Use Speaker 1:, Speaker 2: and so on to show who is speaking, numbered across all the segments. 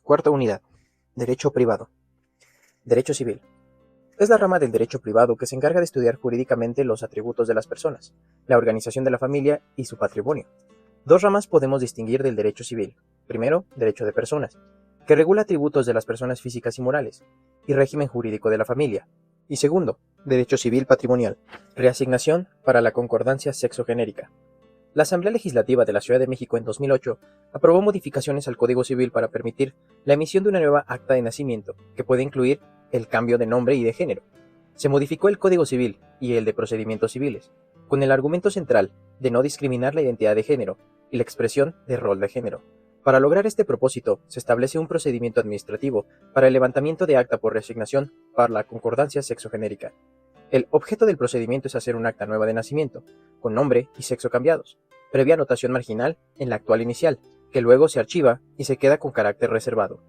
Speaker 1: Cuarta unidad. Derecho privado. Derecho civil. Es la rama del derecho privado que se encarga de estudiar jurídicamente los atributos de las personas, la organización de la familia y su patrimonio. Dos ramas podemos distinguir del derecho civil. Primero, derecho de personas, que regula atributos de las personas físicas y morales, y régimen jurídico de la familia. Y segundo, derecho civil patrimonial, reasignación para la concordancia sexogenérica. La Asamblea Legislativa de la Ciudad de México en 2008 aprobó modificaciones al Código Civil para permitir la emisión de una nueva acta de nacimiento, que puede incluir el cambio de nombre y de género. Se modificó el Código Civil y el de procedimientos civiles, con el argumento central de no discriminar la identidad de género y la expresión de rol de género. Para lograr este propósito, se establece un procedimiento administrativo para el levantamiento de acta por reasignación para la concordancia sexogenérica. El objeto del procedimiento es hacer un acta nueva de nacimiento, con nombre y sexo cambiados, previa anotación marginal en la actual inicial, que luego se archiva y se queda con carácter reservado.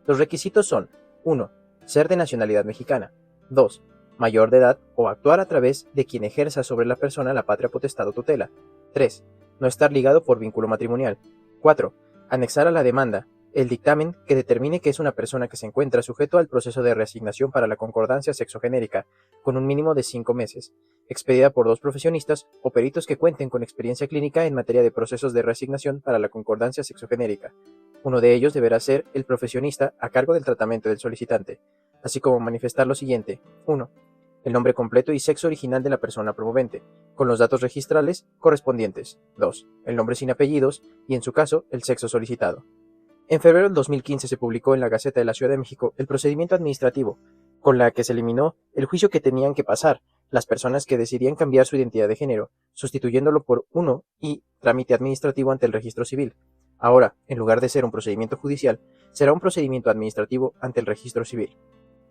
Speaker 1: Los requisitos son: 1. Ser de nacionalidad mexicana. 2. Mayor de edad o actuar a través de quien ejerza sobre la persona la patria potestad o tutela. 3. No estar ligado por vínculo matrimonial. 4. Anexar a la demanda el dictamen que determine que es una persona que se encuentra sujeto al proceso de reasignación para la concordancia sexogenérica, con un mínimo de 5 meses, expedida por 2 profesionistas o peritos que cuenten con experiencia clínica en materia de procesos de reasignación para la concordancia sexogenérica. Uno de ellos deberá ser el profesionista a cargo del tratamiento del solicitante, así como manifestar lo siguiente: 1. El nombre completo y sexo original de la persona promovente, con los datos registrales correspondientes. 2. El nombre sin apellidos y, en su caso, el sexo solicitado. En febrero del 2015 se publicó en la Gaceta de la Ciudad de México el procedimiento administrativo, con la que se eliminó el juicio que tenían que pasar las personas que decidían cambiar su identidad de género, sustituyéndolo por uno y trámite administrativo ante el registro civil. Ahora, en lugar de ser un procedimiento judicial, será un procedimiento administrativo ante el registro civil.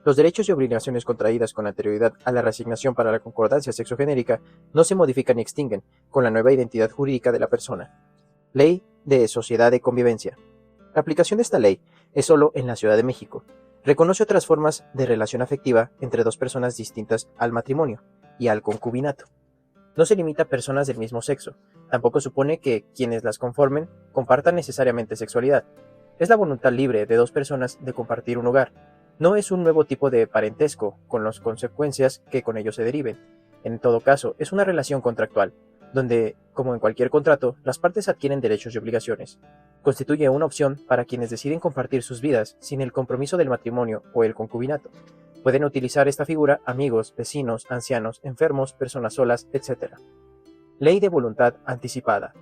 Speaker 1: Los derechos y obligaciones contraídas con anterioridad a la reasignación para la concordancia sexogenérica no se modifican ni extinguen con la nueva identidad jurídica de la persona. Ley de Sociedad de Convivencia. La aplicación de esta ley es solo en la Ciudad de México. Reconoce otras formas de relación afectiva entre dos personas distintas al matrimonio y al concubinato. No se limita a personas del mismo sexo. Tampoco supone que quienes las conformen compartan necesariamente sexualidad. Es la voluntad libre de dos personas de compartir un hogar. No es un nuevo tipo de parentesco con las consecuencias que con ello se deriven. En todo caso, es una relación contractual, donde, como en cualquier contrato, las partes adquieren derechos y obligaciones. Constituye una opción para quienes deciden compartir sus vidas sin el compromiso del matrimonio o el concubinato. Pueden utilizar esta figura amigos, vecinos, ancianos, enfermos, personas solas, etc. Ley de voluntad anticipada.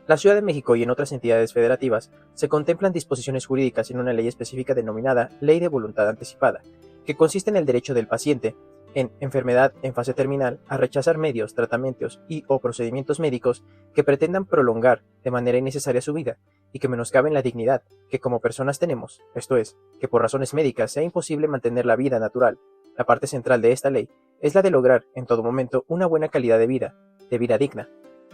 Speaker 1: La Ciudad de México y en otras entidades federativas se contemplan disposiciones jurídicas en una ley específica denominada Ley de Voluntad Anticipada, que consiste en el derecho del paciente, en enfermedad en fase terminal, a rechazar medios, tratamientos y o procedimientos médicos que pretendan prolongar de manera innecesaria su vida y que menoscaben la dignidad que como personas tenemos, esto es, que por razones médicas sea imposible mantener la vida natural. La parte central de esta ley es la de lograr en todo momento una buena calidad de vida digna.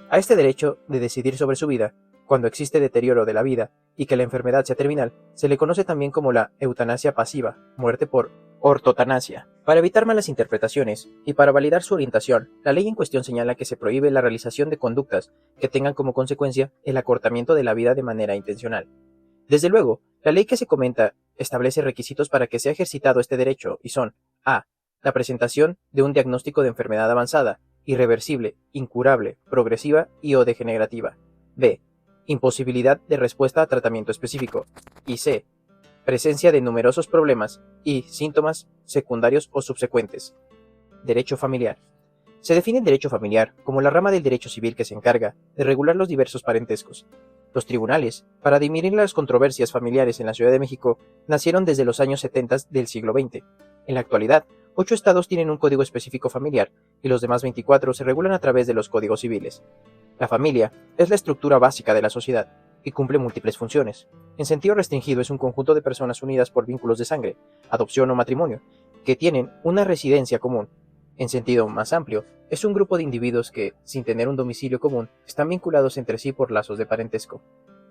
Speaker 1: A este derecho de decidir sobre su vida, cuando existe deterioro de la vida y que la enfermedad sea terminal, se le conoce también como la eutanasia pasiva, muerte por ortotanasia. Para evitar malas interpretaciones y para validar su orientación, la ley en cuestión señala que se prohíbe la realización de conductas que tengan como consecuencia el acortamiento de la vida de manera intencional. Desde luego, la ley que se comenta establece requisitos para que sea ejercitado este derecho y son: a. La presentación de un diagnóstico de enfermedad avanzada, irreversible, incurable, progresiva y o degenerativa. B. Imposibilidad de respuesta a tratamiento específico. Y C. Presencia de numerosos problemas y síntomas secundarios o subsecuentes. Derecho familiar. Se define el derecho familiar como la rama del derecho civil que se encarga de regular los diversos parentescos. Los tribunales, para dirimir las controversias familiares en la Ciudad de México, nacieron desde los años 70 del siglo XX. En la actualidad, 8 estados tienen un código específico familiar y los demás 24 se regulan a través de los códigos civiles. La familia es la estructura básica de la sociedad y cumple múltiples funciones. En sentido restringido es un conjunto de personas unidas por vínculos de sangre, adopción o matrimonio, que tienen una residencia común. En sentido más amplio, es un grupo de individuos que, sin tener un domicilio común, están vinculados entre sí por lazos de parentesco.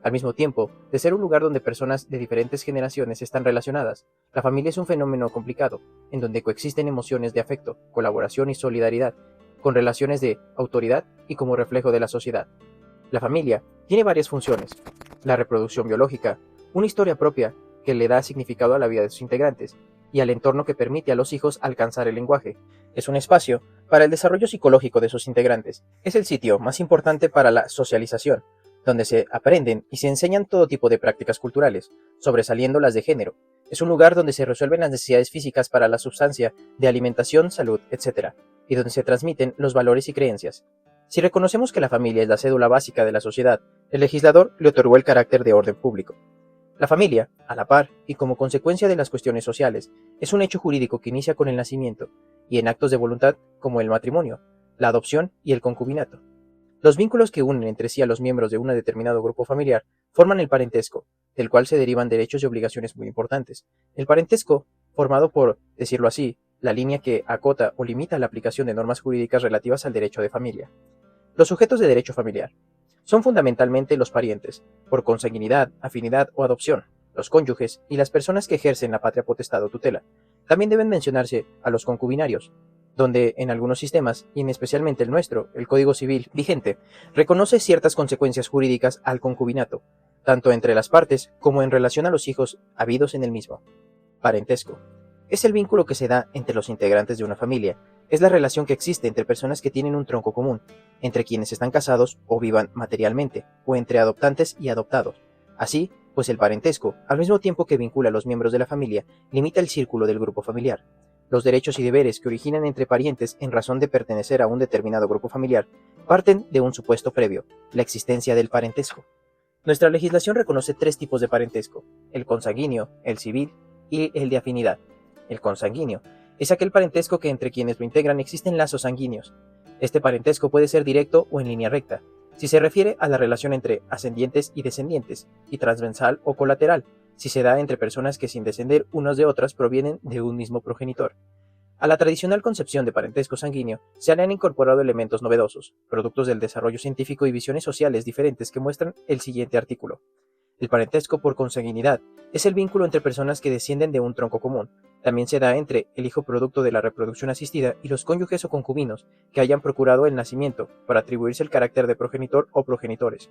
Speaker 1: Al mismo tiempo, de ser un lugar donde personas de diferentes generaciones están relacionadas, la familia es un fenómeno complicado, en donde coexisten emociones de afecto, colaboración y solidaridad, con relaciones de autoridad y como reflejo de la sociedad. La familia tiene varias funciones: la reproducción biológica, una historia propia que le da significado a la vida de sus integrantes y al entorno que permite a los hijos alcanzar el lenguaje. Es un espacio para el desarrollo psicológico de sus integrantes. Es el sitio más importante para la socialización, donde se aprenden y se enseñan todo tipo de prácticas culturales, sobresaliendo las de género. Es un lugar donde se resuelven las necesidades físicas para la substancia, de alimentación, salud, etc., y donde se transmiten los valores y creencias. Si reconocemos que la familia es la cédula básica de la sociedad, el legislador le otorgó el carácter de orden público. La familia, a la par y como consecuencia de las cuestiones sociales, es un hecho jurídico que inicia con el nacimiento, y en actos de voluntad como el matrimonio, la adopción y el concubinato. Los vínculos que unen entre sí a los miembros de un determinado grupo familiar forman el parentesco, del cual se derivan derechos y obligaciones muy importantes. El parentesco, formado por, decirlo así, la línea que acota o limita la aplicación de normas jurídicas relativas al derecho de familia. Los sujetos de derecho familiar son fundamentalmente los parientes, por consanguinidad, afinidad o adopción, los cónyuges y las personas que ejercen la patria potestad o tutela. También deben mencionarse a los concubinarios, donde en algunos sistemas, y en especialmente el nuestro, el Código Civil vigente, reconoce ciertas consecuencias jurídicas al concubinato, tanto entre las partes como en relación a los hijos habidos en el mismo. Parentesco. Es el vínculo que se da entre los integrantes de una familia. Es la relación que existe entre personas que tienen un tronco común, entre quienes están casados o vivan materialmente, o entre adoptantes y adoptados. Así, pues el parentesco, al mismo tiempo que vincula a los miembros de la familia, limita el círculo del grupo familiar. Los derechos y deberes que originan entre parientes en razón de pertenecer a un determinado grupo familiar parten de un supuesto previo, la existencia del parentesco. Nuestra legislación reconoce tres tipos de parentesco: el consanguíneo, el civil y el de afinidad. El consanguíneo es aquel parentesco que entre quienes lo integran existen lazos sanguíneos. Este parentesco puede ser directo o en línea recta, si se refiere a la relación entre ascendientes y descendientes, y transversal o colateral, si se da entre personas que sin descender unas de otras provienen de un mismo progenitor. A la tradicional concepción de parentesco sanguíneo se le han incorporado elementos novedosos, productos del desarrollo científico y visiones sociales diferentes que muestran el siguiente artículo. El parentesco por consanguinidad es el vínculo entre personas que descienden de un tronco común. También se da entre el hijo producto de la reproducción asistida y los cónyuges o concubinos que hayan procurado el nacimiento para atribuirse el carácter de progenitor o progenitores.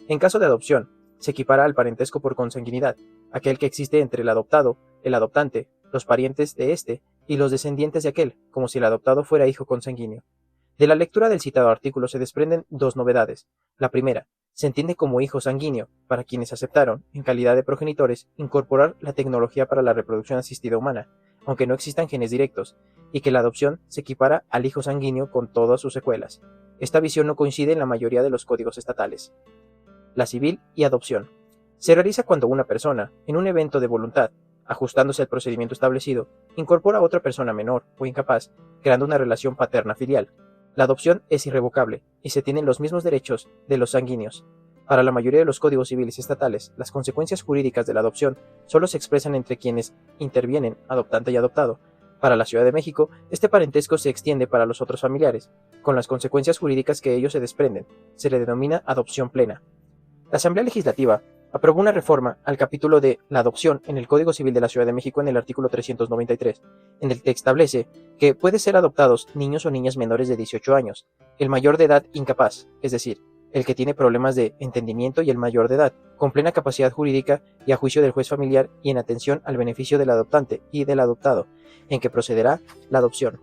Speaker 1: En caso de adopción, se equipara al parentesco por consanguinidad, aquel que existe entre el adoptado, el adoptante, los parientes de éste y los descendientes de aquel, como si el adoptado fuera hijo consanguíneo. De la lectura del citado artículo se desprenden dos novedades. La primera, se entiende como hijo sanguíneo para quienes aceptaron, en calidad de progenitores, incorporar la tecnología para la reproducción asistida humana, aunque no existan genes directos, y que la adopción se equipara al hijo sanguíneo con todas sus secuelas. Esta visión no coincide en la mayoría de los códigos estatales. La civil y adopción. Se realiza cuando una persona, en un evento de voluntad, ajustándose al procedimiento establecido, incorpora a otra persona menor o incapaz, creando una relación paterna-filial. La adopción es irrevocable y se tienen los mismos derechos de los sanguíneos. Para la mayoría de los códigos civiles estatales, las consecuencias jurídicas de la adopción solo se expresan entre quienes intervienen, adoptante y adoptado. Para la Ciudad de México, este parentesco se extiende para los otros familiares, con las consecuencias jurídicas que ellos se desprenden. Se le denomina adopción plena. La Asamblea Legislativa aprobó una reforma al capítulo de la adopción en el Código Civil de la Ciudad de México en el artículo 393, en el que establece que pueden ser adoptados niños o niñas menores de 18 años, el mayor de edad incapaz, es decir, el que tiene problemas de entendimiento, y el mayor de edad, con plena capacidad jurídica y a juicio del juez familiar y en atención al beneficio del adoptante y del adoptado, en que procederá la adopción.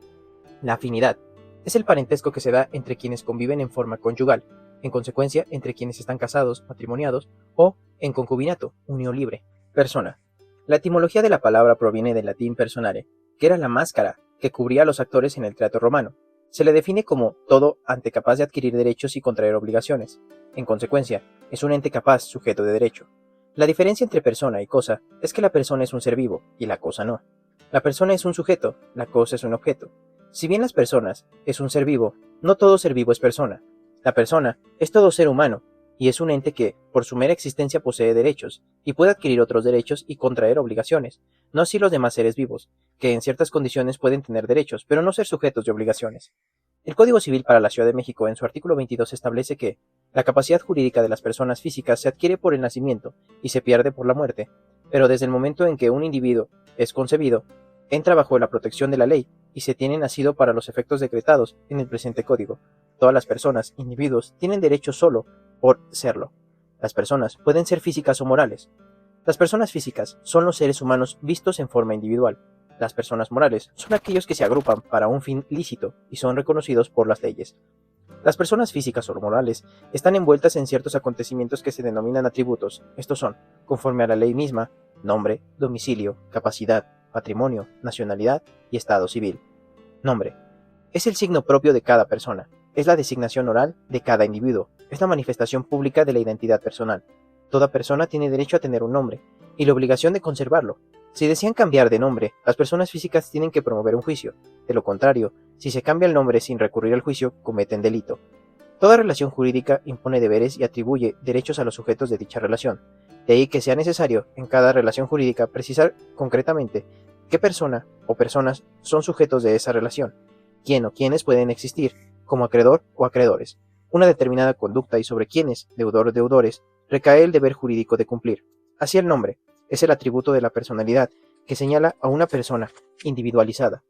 Speaker 1: La afinidad es el parentesco que se da entre quienes conviven en forma conyugal, en consecuencia entre quienes están casados, matrimoniados o en concubinato, unión libre. Persona. La etimología de la palabra proviene del latín personare, que era la máscara que cubría a los actores en el teatro romano. Se le define como todo ente capaz de adquirir derechos y contraer obligaciones. En consecuencia, es un ente capaz, sujeto de derecho. La diferencia entre persona y cosa es que la persona es un ser vivo y la cosa no. La persona es un sujeto, la cosa es un objeto. Si bien las personas es un ser vivo, no todo ser vivo es persona. La persona es todo ser humano, y es un ente que, por su mera existencia, posee derechos, y puede adquirir otros derechos y contraer obligaciones, no así los demás seres vivos, que en ciertas condiciones pueden tener derechos, pero no ser sujetos de obligaciones. El Código Civil para la Ciudad de México, en su artículo 22, establece que la capacidad jurídica de las personas físicas se adquiere por el nacimiento y se pierde por la muerte, pero desde el momento en que un individuo es concebido, entra bajo la protección de la ley y se tiene nacido para los efectos decretados en el presente código. Todas las personas, individuos, tienen derecho solo por serlo. Las personas pueden ser físicas o morales. Las personas físicas son los seres humanos vistos en forma individual. Las personas morales son aquellos que se agrupan para un fin lícito y son reconocidos por las leyes. Las personas físicas o morales están envueltas en ciertos acontecimientos que se denominan atributos. Estos son, conforme a la ley misma, nombre, domicilio, capacidad, patrimonio, nacionalidad y estado civil. Nombre. Es el signo propio de cada persona. Es la designación oral de cada individuo. Es la manifestación pública de la identidad personal. Toda persona tiene derecho a tener un nombre y la obligación de conservarlo. Si desean cambiar de nombre, las personas físicas tienen que promover un juicio. De lo contrario, si se cambia el nombre sin recurrir al juicio, cometen delito. Toda relación jurídica impone deberes y atribuye derechos a los sujetos de dicha relación. De ahí que sea necesario, en cada relación jurídica, precisar concretamente qué persona o personas son sujetos de esa relación, quién o quiénes pueden existir, como acreedor o acreedores, una determinada conducta y sobre quiénes, deudor o deudores, recae el deber jurídico de cumplir. Así el nombre es el atributo de la personalidad que señala a una persona individualizada.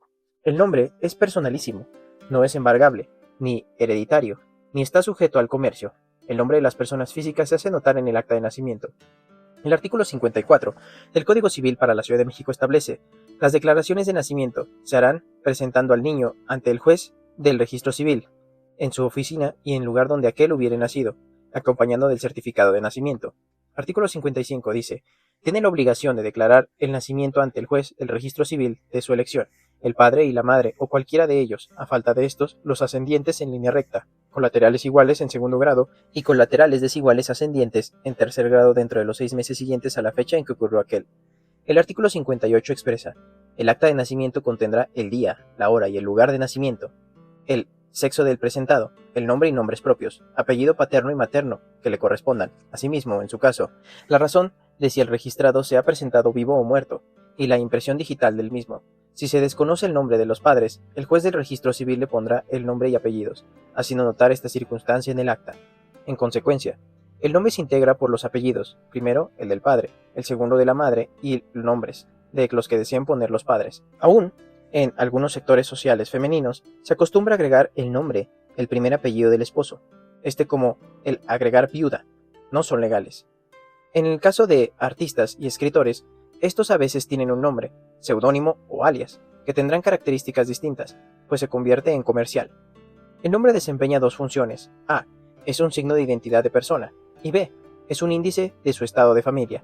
Speaker 1: El nombre es personalísimo, no es embargable, ni hereditario, ni está sujeto al comercio. El nombre de las personas físicas se hace notar en el acta de nacimiento. El artículo 54 del Código Civil para la Ciudad de México establece: las declaraciones de nacimiento se harán presentando al niño ante el juez del registro civil, en su oficina y en lugar donde aquel hubiere nacido, acompañando del certificado de nacimiento. Artículo 55 dice: tiene la obligación de declarar el nacimiento ante el juez del registro civil de su elección, el padre y la madre o cualquiera de ellos, a falta de estos, los ascendientes en línea recta, colaterales iguales en segundo grado y colaterales desiguales ascendientes en tercer grado dentro de los 6 meses siguientes a la fecha en que ocurrió aquel. El artículo 58 expresa: el acta de nacimiento contendrá el día, la hora y el lugar de nacimiento, el sexo del presentado, el nombre y nombres propios, apellido paterno y materno que le correspondan, asimismo, en su caso, la razón de si el registrado se ha presentado vivo o muerto, y la impresión digital del mismo. Si se desconoce el nombre de los padres, el juez del registro civil le pondrá el nombre y apellidos, haciendo notar esta circunstancia en el acta. En consecuencia, el nombre se integra por los apellidos, primero el del padre, el segundo de la madre y nombres de los que deseen poner los padres. Aún, en algunos sectores sociales femeninos, se acostumbra agregar el nombre, el primer apellido del esposo, como el agregar viuda, no son legales. En el caso de artistas y escritores, estos a veces tienen un nombre, seudónimo o alias, que tendrán características distintas, pues se convierte en comercial. El nombre desempeña dos funciones: A, es un signo de identidad de persona, y B, es un índice de su estado de familia.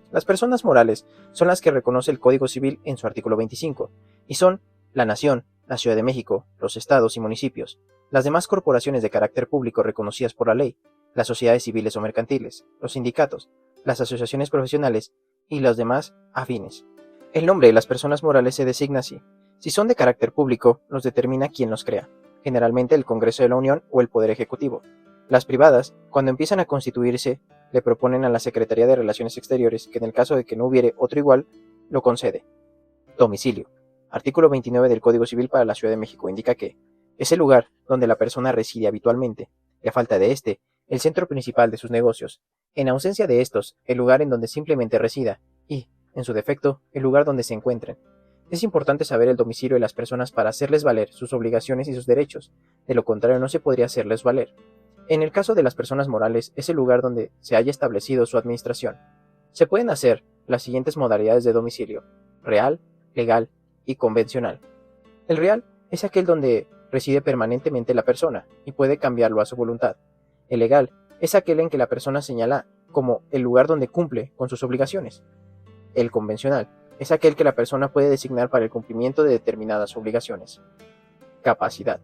Speaker 1: Las personas morales son las que reconoce el Código Civil en su artículo 25, y son la Nación, la Ciudad de México, los estados y municipios, las demás corporaciones de carácter público reconocidas por la ley, las sociedades civiles o mercantiles, los sindicatos, las asociaciones profesionales y los demás afines. El nombre de las personas morales se designa así. Si son de carácter público, los determina quien los crea, generalmente el Congreso de la Unión o el Poder Ejecutivo. Las privadas, cuando empiezan a constituirse, le proponen a la Secretaría de Relaciones Exteriores que en el caso de que no hubiere otro igual, lo concede. Domicilio. Artículo 29 del Código Civil para la Ciudad de México indica que es el lugar donde la persona reside habitualmente, y a falta de este, el centro principal de sus negocios. En ausencia de estos, el lugar en donde simplemente resida y, en su defecto, el lugar donde se encuentren. Es importante saber el domicilio de las personas para hacerles valer sus obligaciones y sus derechos, de lo contrario no se podría hacerles valer. En el caso de las personas morales, es el lugar donde se haya establecido su administración. Se pueden hacer las siguientes modalidades de domicilio: real, legal y convencional. El real es aquel donde reside permanentemente la persona y puede cambiarlo a su voluntad. El legal es aquel en que la persona señala como el lugar donde cumple con sus obligaciones. El convencional es aquel que la persona puede designar para el cumplimiento de determinadas obligaciones. Capacidad.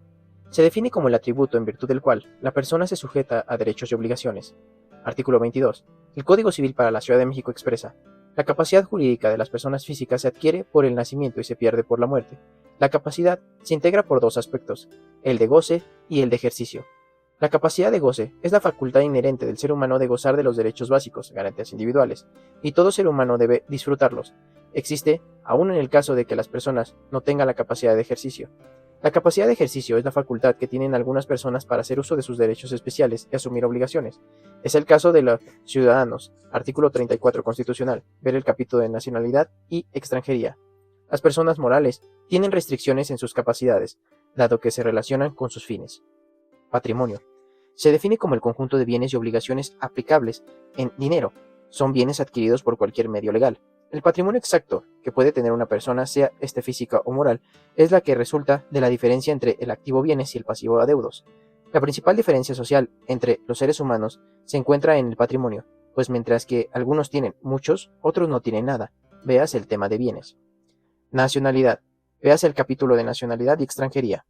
Speaker 1: Se define como el atributo en virtud del cual la persona se sujeta a derechos y obligaciones. Artículo 22. El Código Civil para la Ciudad de México expresa: la capacidad jurídica de las personas físicas se adquiere por el nacimiento y se pierde por la muerte. La capacidad se integra por dos aspectos: el de goce y el de ejercicio. La capacidad de goce es la facultad inherente del ser humano de gozar de los derechos básicos, garantías individuales, y todo ser humano debe disfrutarlos. Existe, aún en el caso de que las personas no tengan la capacidad de ejercicio. La capacidad de ejercicio es la facultad que tienen algunas personas para hacer uso de sus derechos especiales y asumir obligaciones. Es el caso de los ciudadanos, artículo 34 constitucional, ver el capítulo de nacionalidad y extranjería. Las personas morales tienen restricciones en sus capacidades, dado que se relacionan con sus fines. Patrimonio. Se define como el conjunto de bienes y obligaciones aplicables en dinero, son bienes adquiridos por cualquier medio legal. El patrimonio exacto que puede tener una persona, sea este física o moral, es la que resulta de la diferencia entre el activo bienes y el pasivo adeudos. La principal diferencia social entre los seres humanos se encuentra en el patrimonio, pues mientras que algunos tienen muchos, otros no tienen nada. Veas el tema de bienes. Nacionalidad. Veas el capítulo de nacionalidad y extranjería.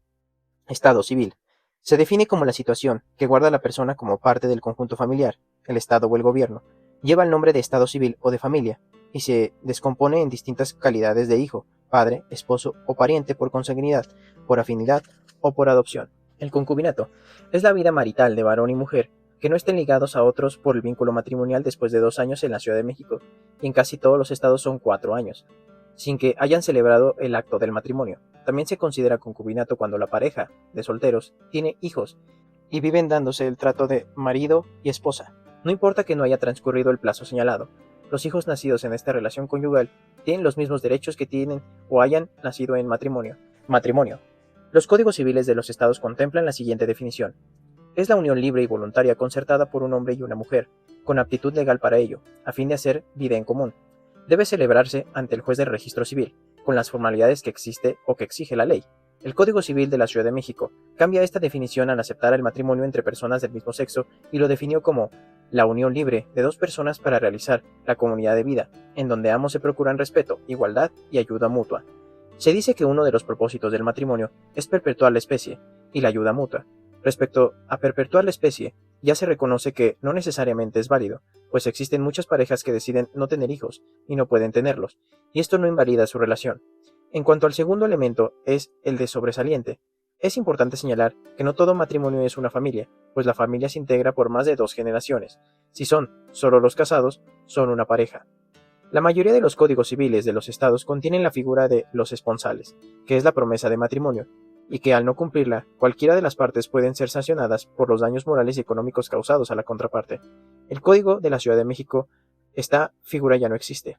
Speaker 1: Estado civil. Se define como la situación que guarda la persona como parte del conjunto familiar, el Estado o el gobierno. Lleva el nombre de estado civil o de familia, y se descompone en distintas calidades de hijo, padre, esposo o pariente por consanguinidad, por afinidad o por adopción. El concubinato es la vida marital de varón y mujer que no estén ligados a otros por el vínculo matrimonial después de 2 años en la Ciudad de México, y en casi todos los estados son 4 años, sin que hayan celebrado el acto del matrimonio. También se considera concubinato cuando la pareja de solteros tiene hijos y viven dándose el trato de marido y esposa. No importa que no haya transcurrido el plazo señalado, los hijos nacidos en esta relación conyugal tienen los mismos derechos que tienen o hayan nacido en matrimonio. Matrimonio. Los códigos civiles de los estados contemplan la siguiente definición. Es la unión libre y voluntaria concertada por un hombre y una mujer, con aptitud legal para ello, a fin de hacer vida en común. Debe celebrarse ante el juez del registro civil, con las formalidades que existe o que exige la ley. El Código Civil de la Ciudad de México cambia esta definición al aceptar el matrimonio entre personas del mismo sexo y lo definió como la unión libre de 2 personas para realizar la comunidad de vida, en donde ambos se procuran respeto, igualdad y ayuda mutua. Se dice que uno de los propósitos del matrimonio es perpetuar la especie y la ayuda mutua. Respecto a perpetuar la especie, ya se reconoce que no necesariamente es válido, pues existen muchas parejas que deciden no tener hijos y no pueden tenerlos, y esto no invalida su relación. En cuanto al segundo elemento, es el de sobresaliente. Es importante señalar que no todo matrimonio es una familia, pues la familia se integra por más de 2 generaciones. Si son solo los casados, son una pareja. La mayoría de los códigos civiles de los estados contienen la figura de los esponsales, que es la promesa de matrimonio, y que al no cumplirla, cualquiera de las partes pueden ser sancionadas por los daños morales y económicos causados a la contraparte. El Código de la Ciudad de México, esta figura ya no existe.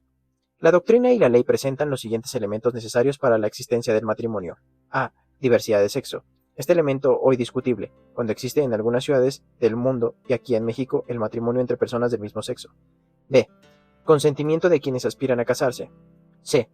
Speaker 1: La doctrina y la ley presentan los siguientes elementos necesarios para la existencia del matrimonio. A. Diversidad de sexo. Este elemento hoy discutible, cuando existe en algunas ciudades del mundo y aquí en México el matrimonio entre personas del mismo sexo. B. Consentimiento de quienes aspiran a casarse. C.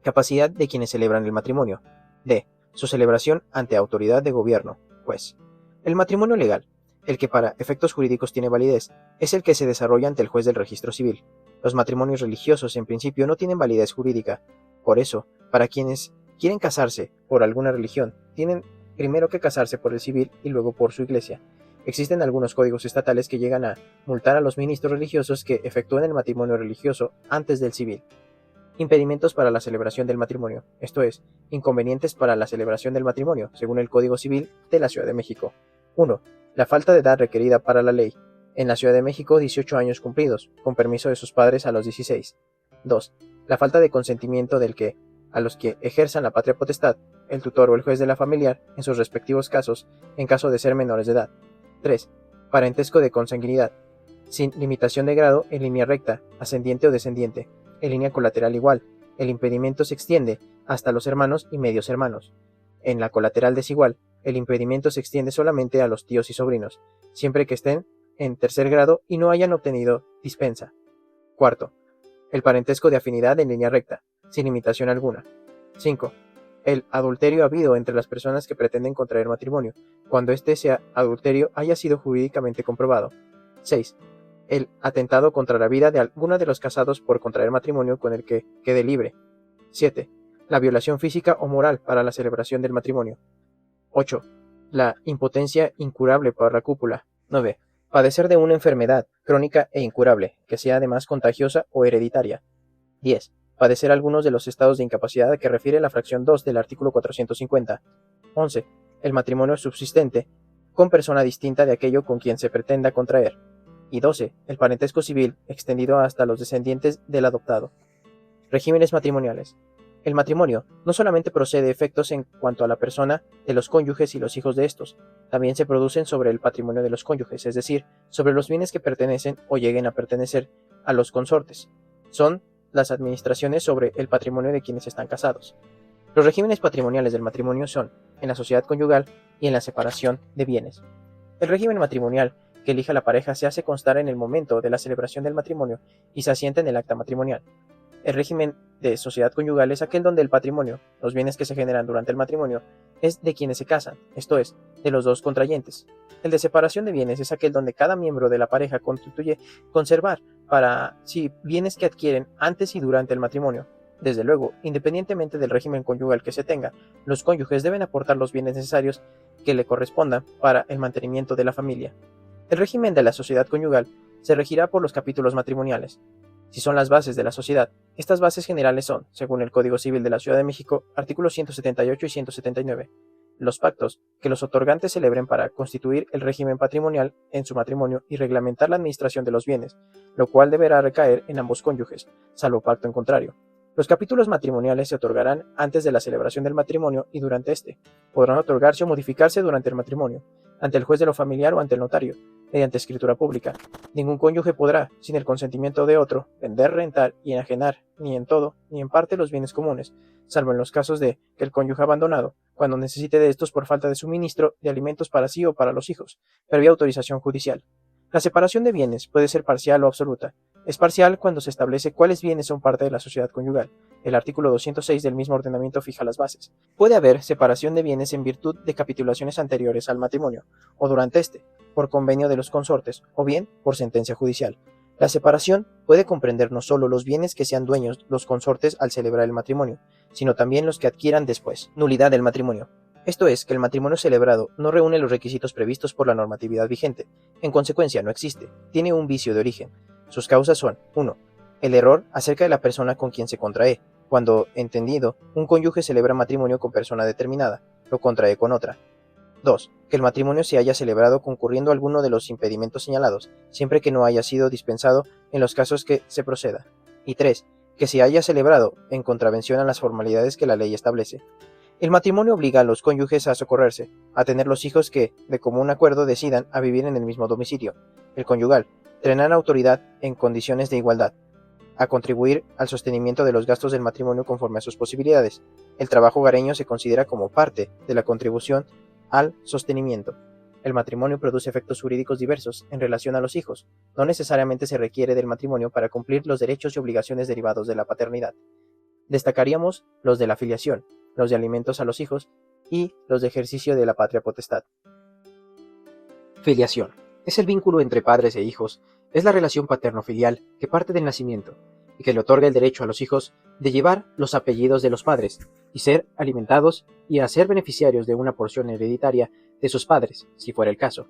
Speaker 1: Capacidad de quienes celebran el matrimonio. D. Su celebración ante autoridad de gobierno, juez. El matrimonio legal, el que para efectos jurídicos tiene validez, es el que se desarrolla ante el juez del registro civil. Los matrimonios religiosos en principio no tienen validez jurídica. Por eso, para quienes quieren casarse por alguna religión, tienen primero que casarse por el civil y luego por su iglesia. Existen algunos códigos estatales que llegan a multar a los ministros religiosos que efectúen el matrimonio religioso antes del civil. Impedimentos para la celebración del matrimonio, esto es, inconvenientes para la celebración del matrimonio, según el Código Civil de la Ciudad de México. 1. La falta de edad requerida para la ley. En la Ciudad de México, 18 años cumplidos, con permiso de sus padres a los 16. 2. La falta de consentimiento del que, a los que ejerzan la patria potestad, el tutor o el juez de la familiar, en sus respectivos casos, en caso de ser menores de edad. 3. Parentesco de consanguinidad, sin limitación de grado en línea recta, ascendiente o descendiente, en línea colateral igual. El impedimento se extiende hasta los hermanos y medios hermanos. En la colateral desigual, el impedimento se extiende solamente a los tíos y sobrinos, siempre que estén en tercer grado y no hayan obtenido dispensa. 4. El parentesco de afinidad en línea recta, sin limitación alguna. 5. El adulterio habido entre las personas que pretenden contraer matrimonio, cuando este sea adulterio haya sido jurídicamente comprobado. 6. El atentado contra la vida de alguno de los casados por contraer matrimonio con el que quede libre. 7. La violación física o moral para la celebración del matrimonio. 8. La impotencia incurable por la cópula. 9. Padecer de una enfermedad crónica e incurable, que sea además contagiosa o hereditaria. 10. Padecer algunos de los estados de incapacidad a que refiere la fracción 2 del artículo 450. 11. El matrimonio subsistente con persona distinta de aquello con quien se pretenda contraer. Y 12. El parentesco civil extendido hasta los descendientes del adoptado. Regímenes matrimoniales. El matrimonio no solamente procede efectos en cuanto a la persona de los cónyuges y los hijos de estos, también se producen sobre el patrimonio de los cónyuges, es decir, sobre los bienes que pertenecen o lleguen a pertenecer a los consortes. Son las administraciones sobre el patrimonio de quienes están casados. Los regímenes patrimoniales del matrimonio son en la sociedad conyugal y en la separación de bienes. El régimen matrimonial que elija la pareja se hace constar en el momento de la celebración del matrimonio y se asienta en el acta matrimonial. El régimen de sociedad conyugal es aquel donde el patrimonio, los bienes que se generan durante el matrimonio, es de quienes se casan, esto es, de los dos contrayentes. El de separación de bienes es aquel donde cada miembro de la pareja constituye conservar para sí bienes que adquieren antes y durante el matrimonio. Desde luego, independientemente del régimen conyugal que se tenga, los cónyuges deben aportar los bienes necesarios que le correspondan para el mantenimiento de la familia. El régimen de la sociedad conyugal se regirá por los capítulos matrimoniales. Si son las bases de la sociedad, estas bases generales son, según el Código Civil de la Ciudad de México, artículos 178 y 179, los pactos que los otorgantes celebren para constituir el régimen patrimonial en su matrimonio y reglamentar la administración de los bienes, lo cual deberá recaer en ambos cónyuges, salvo pacto en contrario. Los capítulos matrimoniales se otorgarán antes de la celebración del matrimonio y durante este. Podrán otorgarse o modificarse durante el matrimonio, ante el juez de lo familiar o ante el notario, mediante escritura pública. Ningún cónyuge podrá, sin el consentimiento de otro, vender, rentar y enajenar, ni en todo, ni en parte los bienes comunes, salvo en los casos de que el cónyuge abandonado, cuando necesite de estos por falta de suministro de alimentos para sí o para los hijos, previa autorización judicial. La separación de bienes puede ser parcial o absoluta. Es parcial cuando se establece cuáles bienes son parte de la sociedad conyugal. El artículo 206 del mismo ordenamiento fija las bases. Puede haber separación de bienes en virtud de capitulaciones anteriores al matrimonio, o durante este, por convenio de los consortes, o bien por sentencia judicial. La separación puede comprender no solo los bienes que sean dueños los consortes al celebrar el matrimonio, sino también los que adquieran después. Nulidad del matrimonio. Esto es, que el matrimonio celebrado no reúne los requisitos previstos por la normatividad vigente. En consecuencia, no existe. Tiene un vicio de origen. Sus causas son: 1. El error acerca de la persona con quien se contrae. Cuando, entendido, un cónyuge celebra matrimonio con persona determinada, lo contrae con otra. 2. Que el matrimonio se haya celebrado concurriendo alguno de los impedimentos señalados, siempre que no haya sido dispensado en los casos que se proceda. Y 3. Que se haya celebrado en contravención a las formalidades que la ley establece. El matrimonio obliga a los cónyuges a socorrerse, a tener los hijos que, de común acuerdo, decidan a vivir en el mismo domicilio. El conyugal tendrá autoridad en condiciones de igualdad, a contribuir al sostenimiento de los gastos del matrimonio conforme a sus posibilidades. El trabajo hogareño se considera como parte de la contribución al sostenimiento. El matrimonio produce efectos jurídicos diversos en relación a los hijos. No necesariamente se requiere del matrimonio para cumplir los derechos y obligaciones derivados de la paternidad. Destacaríamos los de la filiación, los de alimentos a los hijos y los de ejercicio de la patria potestad. Filiación. Es el vínculo entre padres e hijos, es la relación paterno-filial que parte del nacimiento y que le otorga el derecho a los hijos de llevar los apellidos de los padres y ser alimentados y a ser beneficiarios de una porción hereditaria de sus padres, si fuera el caso.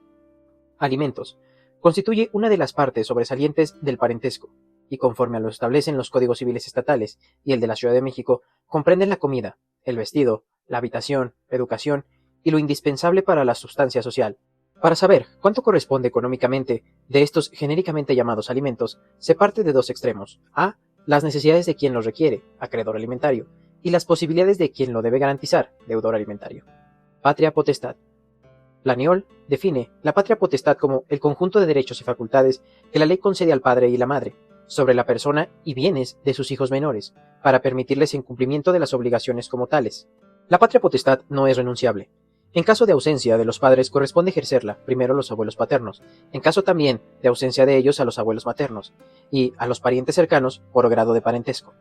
Speaker 1: Alimentos. Constituye una de las partes sobresalientes del parentesco y conforme a lo establecen los códigos civiles estatales y el de la Ciudad de México, comprenden la comida, el vestido, la habitación, la educación y lo indispensable para la sustancia social. Para saber cuánto corresponde económicamente de estos genéricamente llamados alimentos, se parte de dos extremos: a. Las necesidades de quien los requiere, acreedor alimentario, y las posibilidades de quien lo debe garantizar, deudor alimentario. Patria potestad. Laniol define la patria potestad como el conjunto de derechos y facultades que la ley concede al padre y la madre sobre la persona y bienes de sus hijos menores, para permitirles el cumplimiento de las obligaciones como tales. La patria potestad no es renunciable. En caso de ausencia de los padres corresponde ejercerla primero a los abuelos paternos, en caso también de ausencia de ellos a los abuelos maternos, y a los parientes cercanos por grado de parentesco.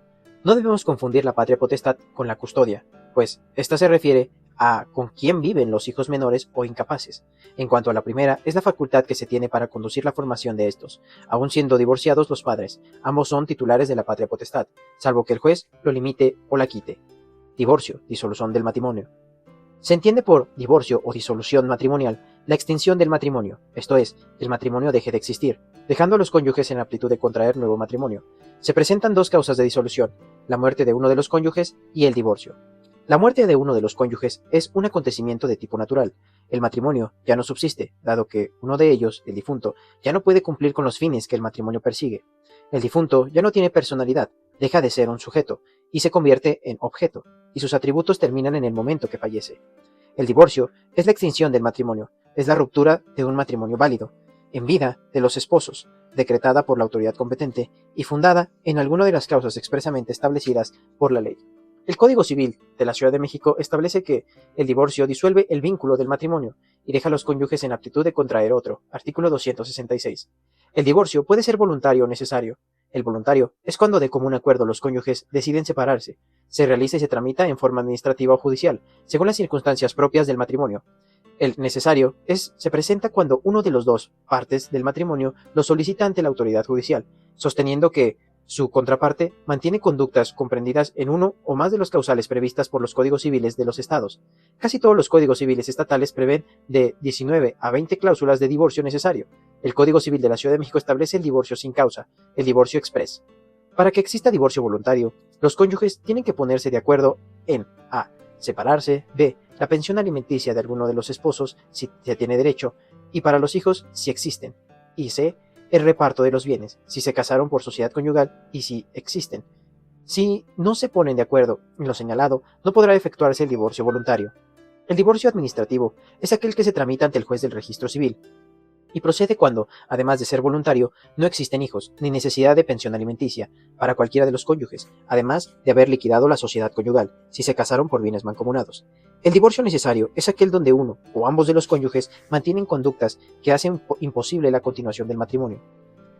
Speaker 1: No debemos confundir la patria potestad con la custodia, pues ésta se refiere a con quién viven los hijos menores o incapaces. En cuanto a la primera, es la facultad que se tiene para conducir la formación de estos, aun siendo divorciados los padres. Ambos son titulares de la patria potestad, salvo que el juez lo limite o la quite. Divorcio, disolución del matrimonio. Se entiende por divorcio o disolución matrimonial la extinción del matrimonio, esto es, que el matrimonio deje de existir, dejando a los cónyuges en aptitud de contraer nuevo matrimonio. Se presentan dos causas de disolución: la muerte de uno de los cónyuges y el divorcio. La muerte de uno de los cónyuges es un acontecimiento de tipo natural. El matrimonio ya no subsiste, dado que uno de ellos, el difunto, ya no puede cumplir con los fines que el matrimonio persigue. El difunto ya no tiene personalidad, deja de ser un sujeto, y se convierte en objeto, y sus atributos terminan en el momento que fallece. El divorcio es la extinción del matrimonio, es la ruptura de un matrimonio válido, en vida de los esposos, decretada por la autoridad competente y fundada en alguna de las causas expresamente establecidas por la ley. El Código Civil de la Ciudad de México establece que el divorcio disuelve el vínculo del matrimonio y deja a los cónyuges en aptitud de contraer otro. Artículo 266. El divorcio puede ser voluntario o necesario. El voluntario es cuando de común acuerdo los cónyuges deciden separarse. Se realiza y se tramita en forma administrativa o judicial, según las circunstancias propias del matrimonio. El necesario se presenta cuando uno de los dos partes del matrimonio lo solicita ante la autoridad judicial, sosteniendo que su contraparte mantiene conductas comprendidas en uno o más de los causales previstas por los códigos civiles de los estados. Casi todos los códigos civiles estatales prevén de 19 a 20 cláusulas de divorcio necesario. El Código Civil de la Ciudad de México establece el divorcio sin causa, el divorcio exprés. Para que exista divorcio voluntario, los cónyuges tienen que ponerse de acuerdo en a. Separarse, b. La pensión alimenticia de alguno de los esposos, si se tiene derecho, y para los hijos, si existen, y c. El reparto de los bienes, si se casaron por sociedad conyugal y si existen. Si no se ponen de acuerdo en lo señalado, no podrá efectuarse el divorcio voluntario. El divorcio administrativo es aquel que se tramita ante el juez del registro civil y procede cuando, además de ser voluntario, no existen hijos ni necesidad de pensión alimenticia para cualquiera de los cónyuges, además de haber liquidado la sociedad conyugal, si se casaron por bienes mancomunados. El divorcio necesario es aquel donde uno o ambos de los cónyuges mantienen conductas que hacen imposible la continuación del matrimonio.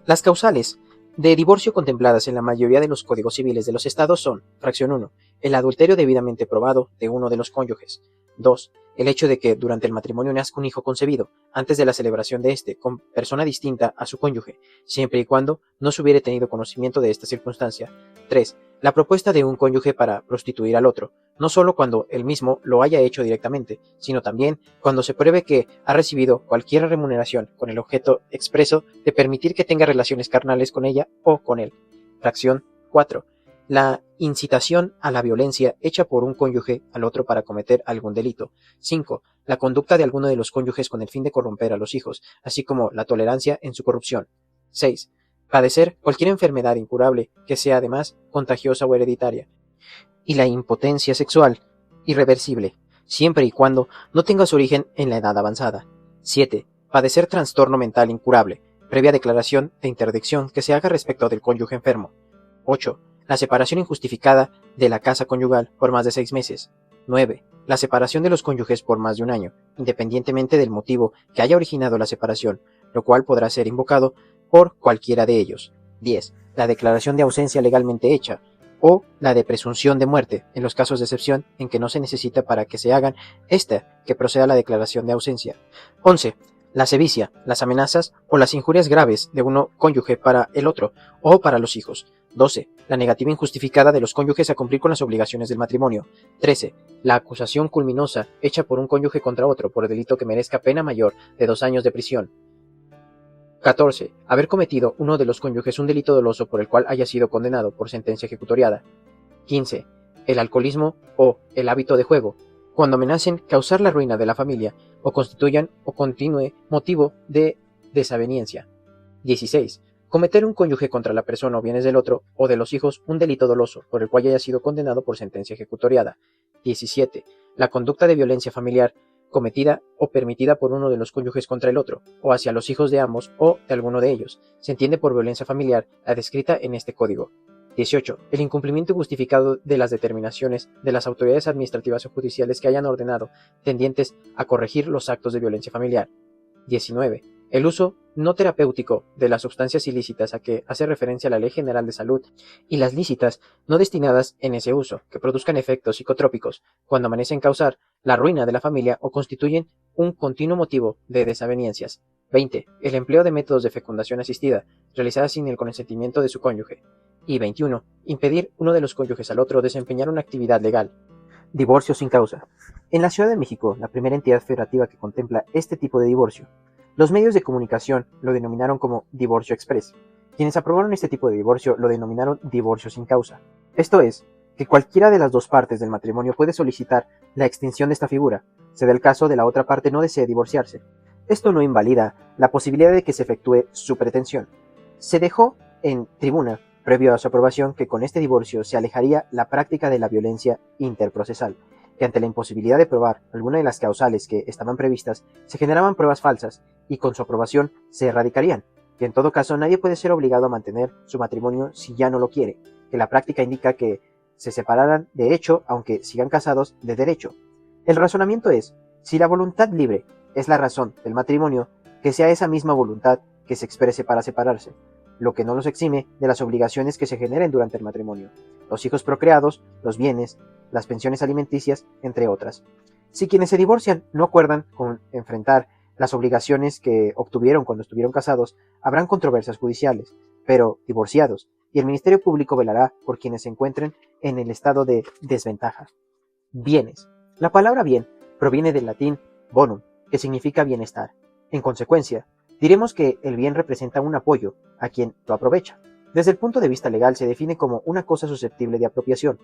Speaker 1: Las causales de divorcio contempladas en la mayoría de los códigos civiles de los estados son: fracción 1, el adulterio debidamente probado de uno de los cónyuges; 2, el hecho de que durante el matrimonio nazca un hijo concebido antes de la celebración de este con persona distinta a su cónyuge, siempre y cuando no se hubiere tenido conocimiento de esta circunstancia; 3, la propuesta de un cónyuge para prostituir al otro, no solo cuando él mismo lo haya hecho directamente, sino también cuando se pruebe que ha recibido cualquier remuneración con el objeto expreso de permitir que tenga relaciones carnales con ella o con él. Fracción 4. La incitación a la violencia hecha por un cónyuge al otro para cometer algún delito. 5. La conducta de alguno de los cónyuges con el fin de corromper a los hijos, así como la tolerancia en su corrupción. 6. Padecer cualquier enfermedad incurable que sea además contagiosa o hereditaria. Y la impotencia sexual irreversible, siempre y cuando no tenga su origen en la edad avanzada. 7. Padecer trastorno mental incurable, previa declaración de interdicción que se haga respecto del cónyuge enfermo. 8. La separación injustificada de la casa conyugal por más de 6 meses. 9. La separación de los cónyuges por más de un año, independientemente del motivo que haya originado la separación, lo cual podrá ser invocado por cualquiera de ellos. 10. La declaración de ausencia legalmente hecha, o la de presunción de muerte, en los casos de excepción en que no se necesita para que se hagan esta que proceda la declaración de ausencia. 11. La sevicia, las amenazas o las injurias graves de uno cónyuge para el otro o para los hijos. 12. La negativa injustificada de los cónyuges a cumplir con las obligaciones del matrimonio. 13. La acusación culminosa hecha por un cónyuge contra otro por delito que merezca pena mayor de 2 años de prisión. 14. Haber cometido uno de los cónyuges un delito doloso por el cual haya sido condenado por sentencia ejecutoriada. 15. El alcoholismo o el hábito de juego, cuando amenacen causar la ruina de la familia o constituyan o continúe motivo de desaveniencia. 16. Cometer un cónyuge contra la persona o bienes del otro o de los hijos un delito doloso por el cual haya sido condenado por sentencia ejecutoriada. 17. La conducta de violencia familiar cometida o permitida por uno de los cónyuges contra el otro, o hacia los hijos de ambos o de alguno de ellos. Se entiende por violencia familiar la descrita en este código. 18. El incumplimiento justificado de las determinaciones de las autoridades administrativas o judiciales que hayan ordenado tendientes a corregir los actos de violencia familiar. 19. El uso no terapéutico de las sustancias ilícitas a que hace referencia la Ley General de Salud y las lícitas no destinadas en ese uso, que produzcan efectos psicotrópicos, cuando amanecen causar la ruina de la familia o constituyen un continuo motivo de desavenencias. 20. El empleo de métodos de fecundación asistida, realizadas sin el consentimiento de su cónyuge. Y 21. Impedir uno de los cónyuges al otro desempeñar una actividad legal. Divorcio sin causa. En la Ciudad de México, la primera entidad federativa que contempla este tipo de divorcio, los medios de comunicación lo denominaron como divorcio exprés. Quienes aprobaron este tipo de divorcio lo denominaron divorcio sin causa. Esto es, que cualquiera de las dos partes del matrimonio puede solicitar la extinción de esta figura, se da el caso de la otra parte no desee divorciarse. Esto no invalida la posibilidad de que se efectúe su pretensión. Se dejó en tribuna, previo a su aprobación, que con este divorcio se alejaría la práctica de la violencia interprocesal, que ante la imposibilidad de probar alguna de las causales que estaban previstas, se generaban pruebas falsas y con su aprobación se erradicarían, que en todo caso nadie puede ser obligado a mantener su matrimonio si ya no lo quiere, que la práctica indica que se separaran de hecho, aunque sigan casados, de derecho. El razonamiento es, si la voluntad libre es la razón del matrimonio, que sea esa misma voluntad que se exprese para separarse, lo que no los exime de las obligaciones que se generen durante el matrimonio, los hijos procreados, los bienes, las pensiones alimenticias, entre otras. Si quienes se divorcian no acuerdan con enfrentar las obligaciones que obtuvieron cuando estuvieron casados, habrán controversias judiciales, pero divorciados, y el Ministerio Público velará por quienes se encuentren en el estado de desventaja. Bienes. La palabra bien proviene del latín bonum, que significa bienestar. En consecuencia, diremos que el bien representa un apoyo a quien lo aprovecha. Desde el punto de vista legal se define como una cosa susceptible de apropiación.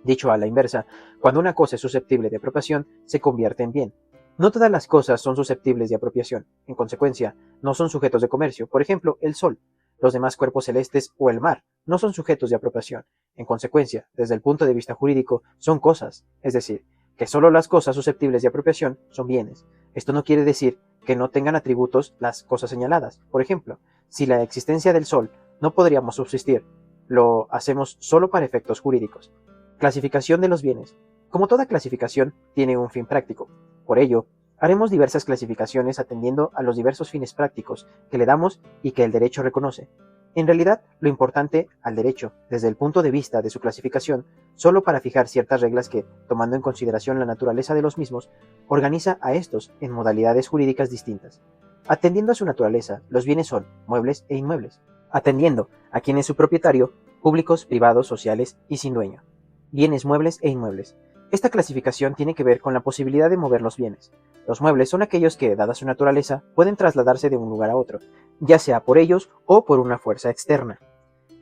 Speaker 1: Dicho a la inversa, cuando una cosa es susceptible de apropiación, se convierte en bien. No todas las cosas son susceptibles de apropiación. En consecuencia, no son sujetos de comercio. Por ejemplo, el sol, los demás cuerpos celestes o el mar no son sujetos de apropiación. En consecuencia, desde el punto de vista jurídico, son cosas, es decir, que solo las cosas susceptibles de apropiación son bienes. Esto no quiere decir que no tengan atributos las cosas señaladas. Por ejemplo, si la existencia del sol no podríamos subsistir, lo hacemos solo para efectos jurídicos. Clasificación de los bienes. Como toda clasificación, tiene un fin práctico. Por ello, haremos diversas clasificaciones atendiendo a los diversos fines prácticos que le damos y que el derecho reconoce. En realidad, lo importante al derecho, desde el punto de vista de su clasificación, solo para fijar ciertas reglas que, tomando en consideración la naturaleza de los mismos, organiza a estos en modalidades jurídicas distintas. Atendiendo a su naturaleza, los bienes son muebles e inmuebles. Atendiendo a quien es su propietario, públicos, privados, sociales y sin dueño. Bienes muebles e inmuebles. Esta clasificación tiene que ver con la posibilidad de mover los bienes. Los muebles son aquellos que, dada su naturaleza, pueden trasladarse de un lugar a otro, ya sea por ellos o por una fuerza externa.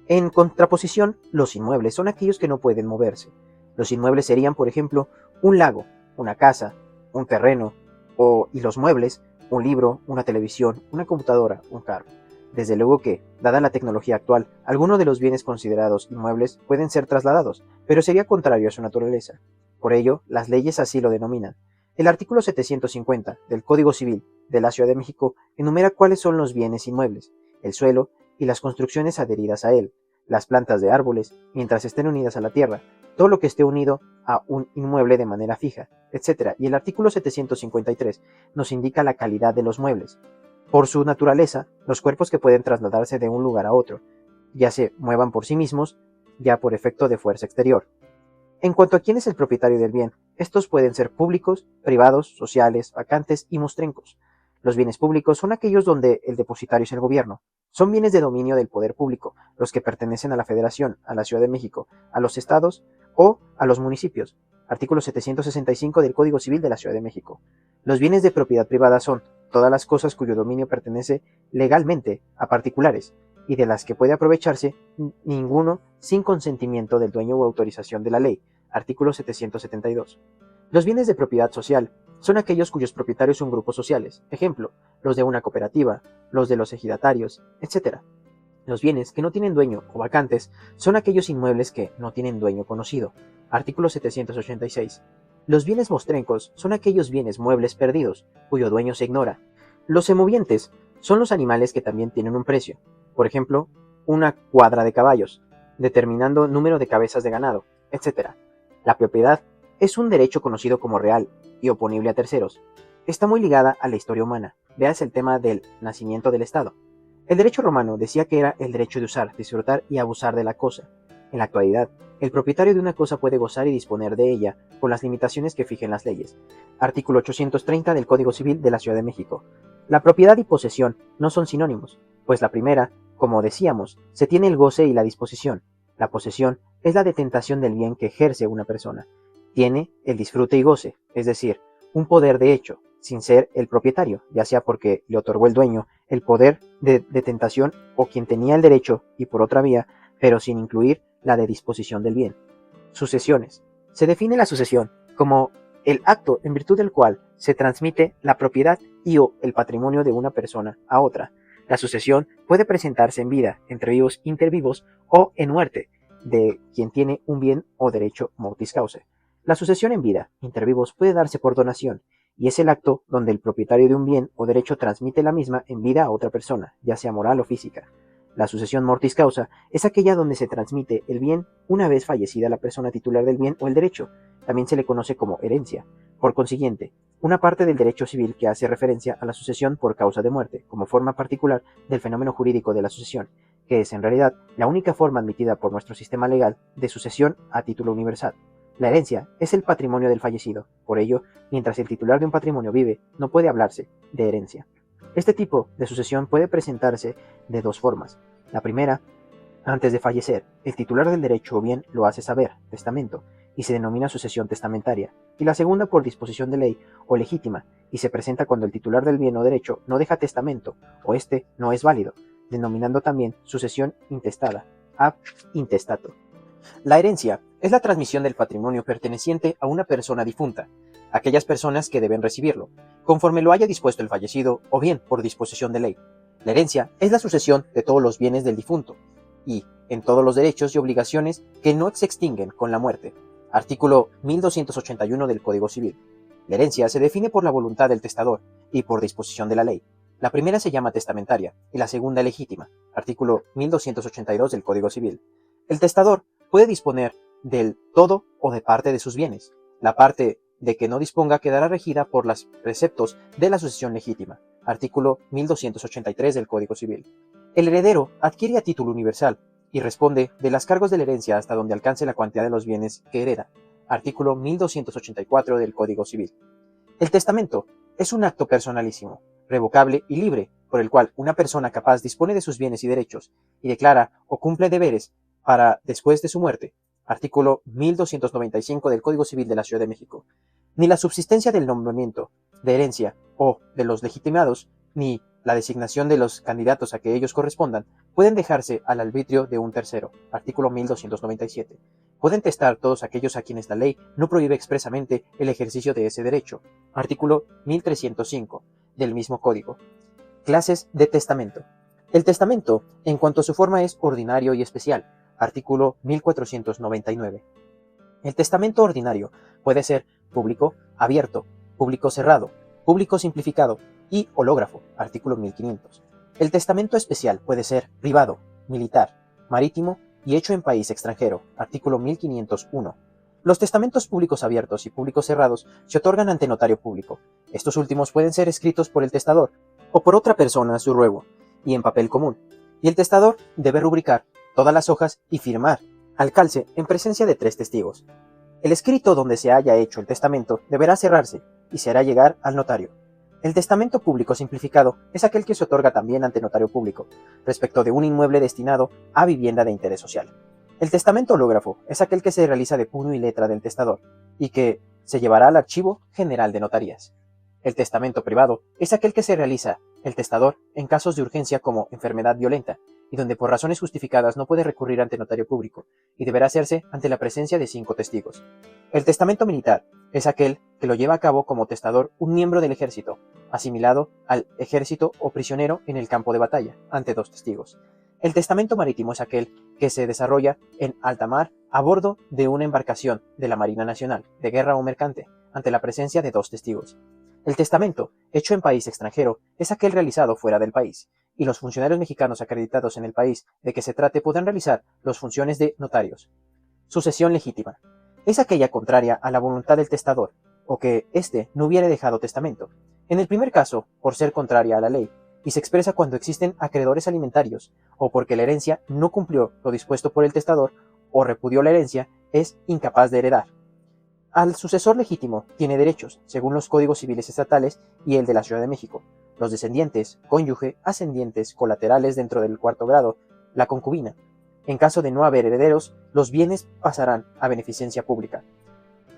Speaker 1: En contraposición, los inmuebles son aquellos que no pueden moverse. Los inmuebles serían, por ejemplo, un lago, una casa, un terreno, y los muebles, un libro, una televisión, una computadora, un carro. Desde luego que, dada la tecnología actual, algunos de los bienes considerados inmuebles pueden ser trasladados, pero sería contrario a su naturaleza. Por ello, las leyes así lo denominan. El artículo 750 del Código Civil de la Ciudad de México enumera cuáles son los bienes inmuebles, el suelo y las construcciones adheridas a él, las plantas de árboles, mientras estén unidas a la tierra, todo lo que esté unido a un inmueble de manera fija, etc. Y el artículo 753 nos indica la calidad de los muebles. Por su naturaleza, los cuerpos que pueden trasladarse de un lugar a otro, ya se muevan por sí mismos, ya por efecto de fuerza exterior. En cuanto a quién es el propietario del bien, estos pueden ser públicos, privados, sociales, vacantes y mostrencos. Los bienes públicos son aquellos donde el depositario es el gobierno. Son bienes de dominio del poder público, los que pertenecen a la Federación, a la Ciudad de México, a los estados o a los municipios. Artículo 765 del Código Civil de la Ciudad de México. Los bienes de propiedad privada son todas las cosas cuyo dominio pertenece legalmente a particulares, y de las que puede aprovecharse ninguno sin consentimiento del dueño o autorización de la ley. Artículo 772. Los bienes de propiedad social son aquellos cuyos propietarios son grupos sociales, ejemplo, los de una cooperativa, los de los ejidatarios, etc. Los bienes que no tienen dueño o vacantes son aquellos inmuebles que no tienen dueño conocido. Artículo 786. Los bienes mostrencos son aquellos bienes muebles perdidos, cuyo dueño se ignora. Los semovientes son los animales que también tienen un precio. Por ejemplo, una cuadra de caballos, determinando número de cabezas de ganado, etc. La propiedad es un derecho conocido como real y oponible a terceros. Está muy ligada a la historia humana. Veas el tema del nacimiento del Estado. El derecho romano decía que era el derecho de usar, disfrutar y abusar de la cosa. En la actualidad, el propietario de una cosa puede gozar y disponer de ella con las limitaciones que fijen las leyes. Artículo 830 del Código Civil de la Ciudad de México. La propiedad y posesión no son sinónimos, pues la primera, como decíamos, se tiene el goce y la disposición. La posesión es la detentación del bien que ejerce una persona. Tiene el disfrute y goce, es decir, un poder de hecho, sin ser el propietario, ya sea porque le otorgó el dueño el poder de detentación o quien tenía el derecho y por otra vía, pero sin incluir la de disposición del bien. Sucesiones. Se define la sucesión como el acto en virtud del cual se transmite la propiedad y o el patrimonio de una persona a otra. La sucesión puede presentarse en vida, entre vivos inter vivos, o en muerte, de quien tiene un bien o derecho mortis causa. La sucesión en vida, inter vivos, puede darse por donación, y es el acto donde el propietario de un bien o derecho transmite la misma en vida a otra persona, ya sea moral o física. La sucesión mortis causa es aquella donde se transmite el bien una vez fallecida la persona titular del bien o el derecho. También se le conoce como herencia. Por consiguiente, una parte del derecho civil que hace referencia a la sucesión por causa de muerte, como forma particular del fenómeno jurídico de la sucesión, que es en realidad la única forma admitida por nuestro sistema legal de sucesión a título universal. La herencia es el patrimonio del fallecido. Por ello, mientras el titular de un patrimonio vive, no puede hablarse de herencia. Este tipo de sucesión puede presentarse de dos formas. La primera, antes de fallecer, el titular del derecho o bien lo hace saber, testamento, y se denomina sucesión testamentaria. Y la segunda por disposición de ley o legítima, y se presenta cuando el titular del bien o derecho no deja testamento, o este no es válido, denominando también sucesión intestada, ab intestato. La herencia es la transmisión del patrimonio perteneciente a una persona difunta, aquellas personas que deben recibirlo, conforme lo haya dispuesto el fallecido o bien por disposición de ley. La herencia es la sucesión de todos los bienes del difunto y en todos los derechos y obligaciones que no se extinguen con la muerte. Artículo 1281 del Código Civil. La herencia se define por la voluntad del testador y por disposición de la ley. La primera se llama testamentaria y la segunda legítima. Artículo 1282 del Código Civil. El testador puede disponer del todo o de parte de sus bienes. La parte de que no disponga quedará regida por los preceptos de la sucesión legítima. Artículo 1283 del Código Civil. El heredero adquiere a título universal y responde de las cargos de la herencia hasta donde alcance la cantidad de los bienes que hereda. Artículo 1284 del Código Civil. El testamento es un acto personalísimo, revocable y libre, por el cual una persona capaz dispone de sus bienes y derechos y declara o cumple deberes para después de su muerte. Artículo 1295 del Código Civil de la Ciudad de México. Ni la subsistencia del nombramiento de herencia o de los legitimados, ni la designación de los candidatos a que ellos correspondan, pueden dejarse al arbitrio de un tercero. Artículo 1297. Pueden testar todos aquellos a quienes la ley no prohíbe expresamente el ejercicio de ese derecho. Artículo 1305 del mismo Código. Clases de testamento. El testamento, en cuanto a su forma, es ordinario y especial. Artículo 1499. El testamento ordinario puede ser público abierto, público cerrado, público simplificado y hológrafo. Artículo 1500. El testamento especial puede ser privado, militar, marítimo y hecho en país extranjero. Artículo 1501. Los testamentos públicos abiertos y públicos cerrados se otorgan ante notario público. Estos últimos pueden ser escritos por el testador o por otra persona a su ruego y en papel común. Y el testador debe rubricar todas las hojas y firmar al calce en presencia de 3 testigos. El escrito donde se haya hecho el testamento deberá cerrarse y se hará llegar al notario. El testamento público simplificado es aquel que se otorga también ante notario público, respecto de un inmueble destinado a vivienda de interés social. El testamento hológrafo es aquel que se realiza de puño y letra del testador y que se llevará al Archivo General de Notarías. El testamento privado es aquel que se realiza el testador en casos de urgencia como enfermedad violenta y donde por razones justificadas no puede recurrir ante notario público y deberá hacerse ante la presencia de 5 testigos. El testamento militar es aquel que lo lleva a cabo como testador un miembro del ejército, asimilado al ejército o prisionero en el campo de batalla, ante 2 testigos. El testamento marítimo es aquel que se desarrolla en alta mar a bordo de una embarcación de la Marina Nacional, de guerra o mercante, ante la presencia de 2 testigos. El testamento, hecho en país extranjero, es aquel realizado fuera del país, y los funcionarios mexicanos acreditados en el país de que se trate podrán realizar las funciones de notarios. Sucesión legítima. Es aquella contraria a la voluntad del testador, o que éste no hubiere dejado testamento. En el primer caso, por ser contraria a la ley, y se expresa cuando existen acreedores alimentarios, o porque la herencia no cumplió lo dispuesto por el testador, o repudió la herencia, es incapaz de heredar. Al sucesor legítimo tiene derechos, según los códigos civiles estatales y el de la Ciudad de México. Los descendientes, cónyuge, ascendientes, colaterales dentro del 4º grado, la concubina. En caso de no haber herederos, los bienes pasarán a beneficencia pública.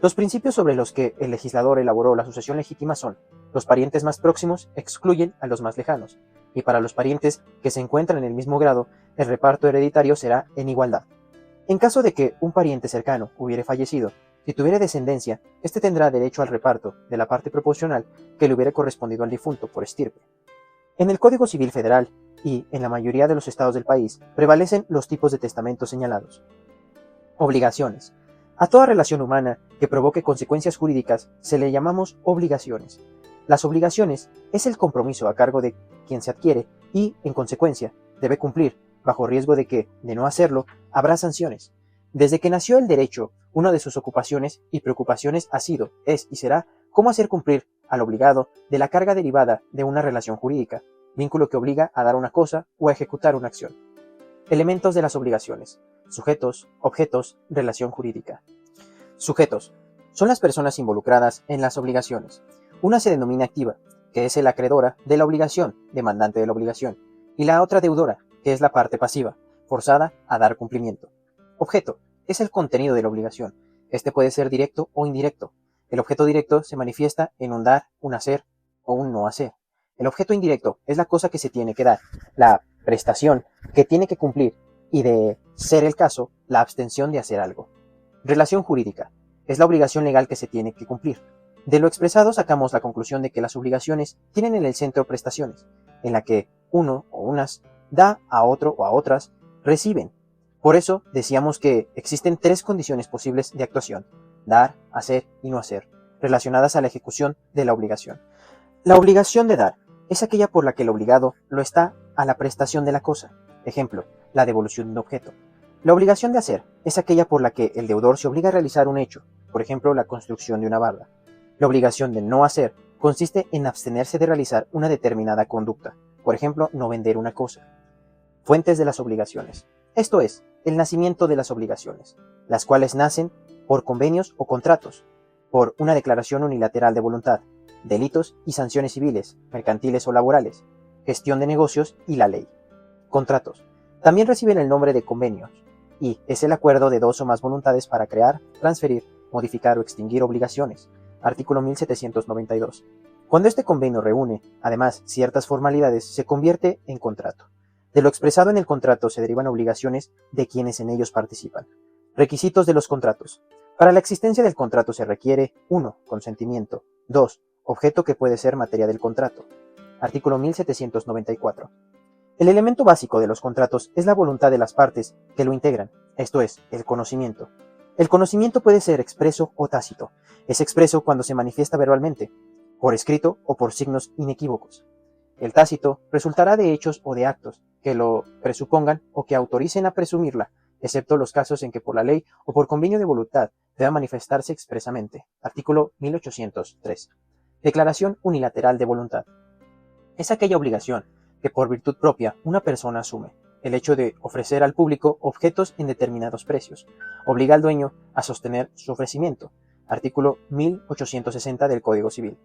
Speaker 1: Los principios sobre los que el legislador elaboró la sucesión legítima son: los parientes más próximos excluyen a los más lejanos, y para los parientes que se encuentran en el mismo grado, el reparto hereditario será en igualdad. En caso de que un pariente cercano hubiere fallecido, si tuviere descendencia, éste tendrá derecho al reparto de la parte proporcional que le hubiere correspondido al difunto por estirpe. En el Código Civil Federal y en la mayoría de los estados del país prevalecen los tipos de testamentos señalados. Obligaciones. A toda relación humana que provoque consecuencias jurídicas se le llamamos obligaciones. Las obligaciones es el compromiso a cargo de quien se adquiere y, en consecuencia, debe cumplir bajo riesgo de que, de no hacerlo, habrá sanciones. Desde que nació el derecho, una de sus ocupaciones y preocupaciones ha sido, es y será cómo hacer cumplir al obligado de la carga derivada de una relación jurídica, vínculo que obliga a dar una cosa o a ejecutar una acción. Elementos de las obligaciones: sujetos, objetos, relación jurídica. Sujetos: son las personas involucradas en las obligaciones. Una se denomina activa, que es la acreedora de la obligación, demandante de la obligación, y la otra deudora, que es la parte pasiva, forzada a dar cumplimiento. Objeto: es el contenido de la obligación. Este puede ser directo o indirecto. El objeto directo se manifiesta en un dar, un hacer o un no hacer. El objeto indirecto es la cosa que se tiene que dar, la prestación que tiene que cumplir y, de ser el caso, la abstención de hacer algo. Relación jurídica: es la obligación legal que se tiene que cumplir. De lo expresado sacamos la conclusión de que las obligaciones tienen en el centro prestaciones, en la que uno o unas da a otro o a otras reciben. Por eso decíamos que existen tres condiciones posibles de actuación: dar, hacer y no hacer, relacionadas a la ejecución de la obligación. La obligación de dar es aquella por la que el obligado lo está a la prestación de la cosa. Ejemplo, la devolución de un objeto. La obligación de hacer es aquella por la que el deudor se obliga a realizar un hecho, por ejemplo, la construcción de una barda. La obligación de no hacer consiste en abstenerse de realizar una determinada conducta, por ejemplo, no vender una cosa. Fuentes de las obligaciones. Esto es, el nacimiento de las obligaciones, las cuales nacen por convenios o contratos, por una declaración unilateral de voluntad, delitos y sanciones civiles, mercantiles o laborales, gestión de negocios y la ley. Contratos. También reciben el nombre de convenios, y es el acuerdo de dos o más voluntades para crear, transferir, modificar o extinguir obligaciones. Artículo 1792. Cuando este convenio reúne, además, ciertas formalidades, se convierte en contrato. De lo expresado en el contrato se derivan obligaciones de quienes en ellos participan. Requisitos de los contratos. Para la existencia del contrato se requiere 1. Consentimiento. 2. Objeto que puede ser materia del contrato. Artículo 1794. El elemento básico de los contratos es la voluntad de las partes que lo integran, esto es, el conocimiento. El conocimiento puede ser expreso o tácito. Es expreso cuando se manifiesta verbalmente, por escrito o por signos inequívocos. El tácito resultará de hechos o de actos que lo presupongan o que autoricen a presumirla, excepto los casos en que por la ley o por convenio de voluntad deba manifestarse expresamente. Artículo 1803. Declaración unilateral de voluntad. Es aquella obligación que por virtud propia una persona asume. El hecho de ofrecer al público objetos en determinados precios obliga al dueño a sostener su ofrecimiento. Artículo 1860 del Código Civil.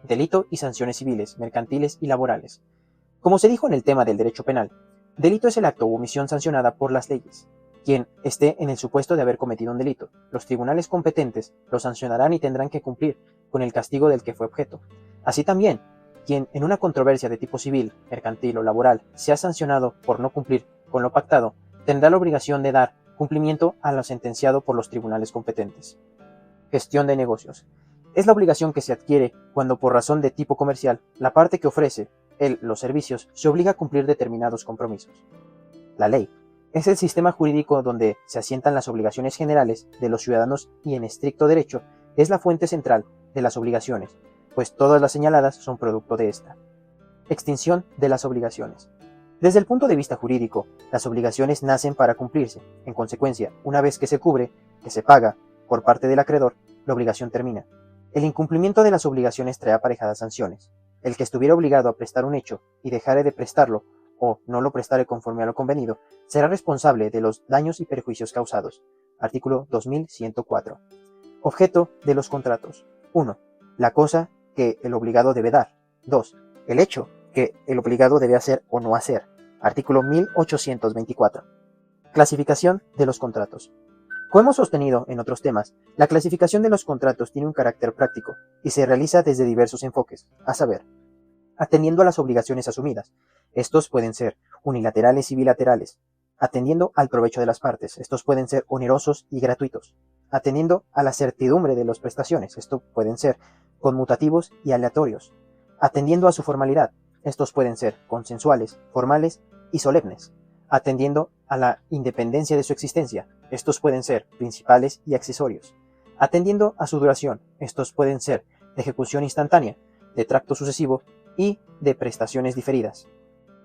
Speaker 1: Delito y sanciones civiles, mercantiles y laborales. Como se dijo en el tema del derecho penal, delito es el acto u omisión sancionada por las leyes. Quien esté en el supuesto de haber cometido un delito, los tribunales competentes lo sancionarán y tendrán que cumplir con el castigo del que fue objeto. Así también, quien en una controversia de tipo civil, mercantil o laboral sea sancionado por no cumplir con lo pactado, tendrá la obligación de dar cumplimiento a lo sentenciado por los tribunales competentes. Gestión de negocios. Es la obligación que se adquiere cuando por razón de tipo comercial, la parte que ofrece los servicios se obliga a cumplir determinados compromisos. La ley es el sistema jurídico donde se asientan las obligaciones generales de los ciudadanos y en estricto derecho es la fuente central de las obligaciones, pues todas las señaladas son producto de esta. Extinción de las obligaciones. Desde el punto de vista jurídico, las obligaciones nacen para cumplirse. En consecuencia, una vez que se cubre, que se paga por parte del acreedor, la obligación termina. El incumplimiento de las obligaciones trae aparejadas sanciones. El que estuviera obligado a prestar un hecho y dejare de prestarlo, o no lo prestare conforme a lo convenido, será responsable de los daños y perjuicios causados. Artículo 2104. Objeto de los contratos. 1. La cosa que el obligado debe dar. 2. El hecho que el obligado debe hacer o no hacer. Artículo 1824. Clasificación de los contratos. Como hemos sostenido en otros temas, la clasificación de los contratos tiene un carácter práctico y se realiza desde diversos enfoques, a saber, atendiendo a las obligaciones asumidas. Estos pueden ser unilaterales y bilaterales, atendiendo al provecho de las partes. Estos pueden ser onerosos y gratuitos, atendiendo a la certidumbre de las prestaciones. Estos pueden ser conmutativos y aleatorios, atendiendo a su formalidad. Estos pueden ser consensuales, formales y solemnes, atendiendo a la independencia de su existencia. Estos pueden ser principales y accesorios, atendiendo a su duración. Estos pueden ser de ejecución instantánea, de tracto sucesivo y de prestaciones diferidas.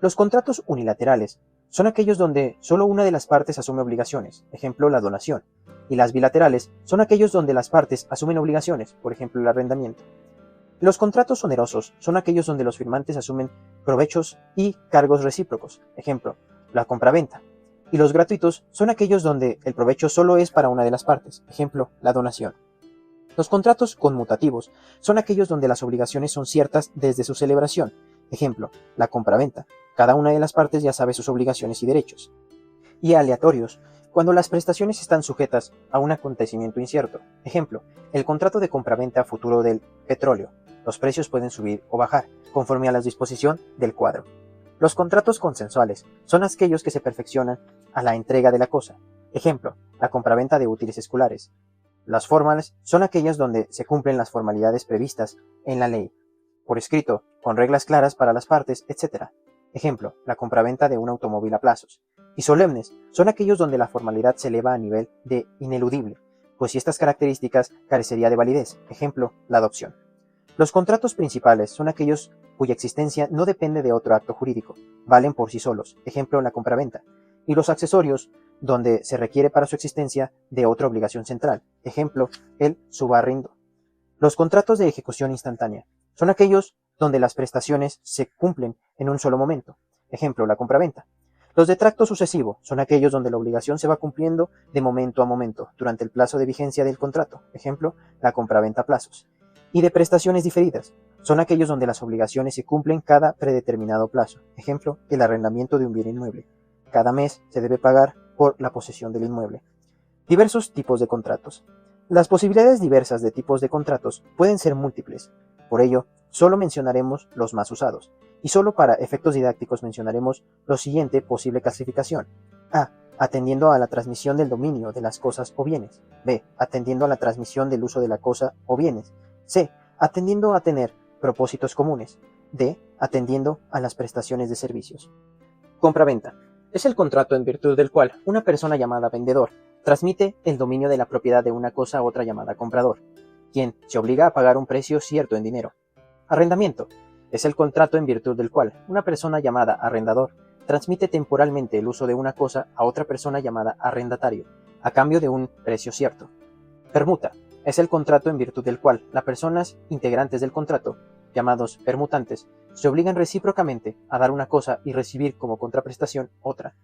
Speaker 1: Los contratos unilaterales son aquellos donde solo una de las partes asume obligaciones, ejemplo, la donación, y las bilaterales son aquellos donde las partes asumen obligaciones, por ejemplo, el arrendamiento. Los contratos onerosos son aquellos donde los firmantes asumen provechos y cargos recíprocos, ejemplo, la compraventa. Y los gratuitos son aquellos donde el provecho solo es para una de las partes, ejemplo, la donación. Los contratos conmutativos son aquellos donde las obligaciones son ciertas desde su celebración, ejemplo, la compraventa. Cada una de las partes ya sabe sus obligaciones y derechos. Y aleatorios, cuando las prestaciones están sujetas a un acontecimiento incierto, ejemplo, el contrato de compraventa futuro del petróleo. Los precios pueden subir o bajar, conforme a la disposición del cuadro. Los contratos consensuales son aquellos que se perfeccionan a la entrega de la cosa. Ejemplo, la compraventa de útiles escolares. Las formales son aquellas donde se cumplen las formalidades previstas en la ley, por escrito, con reglas claras para las partes, etc. Ejemplo, la compraventa de un automóvil a plazos. Y solemnes son aquellos donde la formalidad se eleva a nivel de ineludible, pues si estas características carecería de validez. Ejemplo, la adopción. Los contratos principales son aquellos cuya existencia no depende de otro acto jurídico, valen por sí solos, ejemplo, la compraventa. Y los accesorios, donde se requiere para su existencia de otra obligación central, ejemplo, el subarrindo. Los contratos de ejecución instantánea son aquellos donde las prestaciones se cumplen en un solo momento, ejemplo, la compraventa. Los de tracto sucesivo son aquellos donde la obligación se va cumpliendo de momento a momento durante el plazo de vigencia del contrato, ejemplo, la compraventa a plazos. Y de prestaciones diferidas son aquellos donde las obligaciones se cumplen cada predeterminado plazo, ejemplo, el arrendamiento de un bien inmueble. Cada mes se debe pagar por la posesión del inmueble. Diversos tipos de contratos. Las posibilidades diversas de tipos de contratos pueden ser múltiples. Por ello, solo mencionaremos los más usados. Y solo para efectos didácticos mencionaremos lo siguiente posible clasificación. A. Atendiendo a la transmisión del dominio de las cosas o bienes. B. Atendiendo a la transmisión del uso de la cosa o bienes. C. Atendiendo a tener propósitos comunes. D. Atendiendo a las prestaciones de servicios. Compraventa. Es el contrato en virtud del cual una persona llamada vendedor transmite el dominio de la propiedad de una cosa a otra llamada comprador, quien se obliga a pagar un precio cierto en dinero. Arrendamiento. Es el contrato en virtud del cual una persona llamada arrendador transmite temporalmente el uso de una cosa a otra persona llamada arrendatario, a cambio de un precio cierto. Permuta. Es el contrato en virtud del cual las personas integrantes del contrato, llamados permutantes, se obligan recíprocamente a dar una cosa y recibir como contraprestación otra.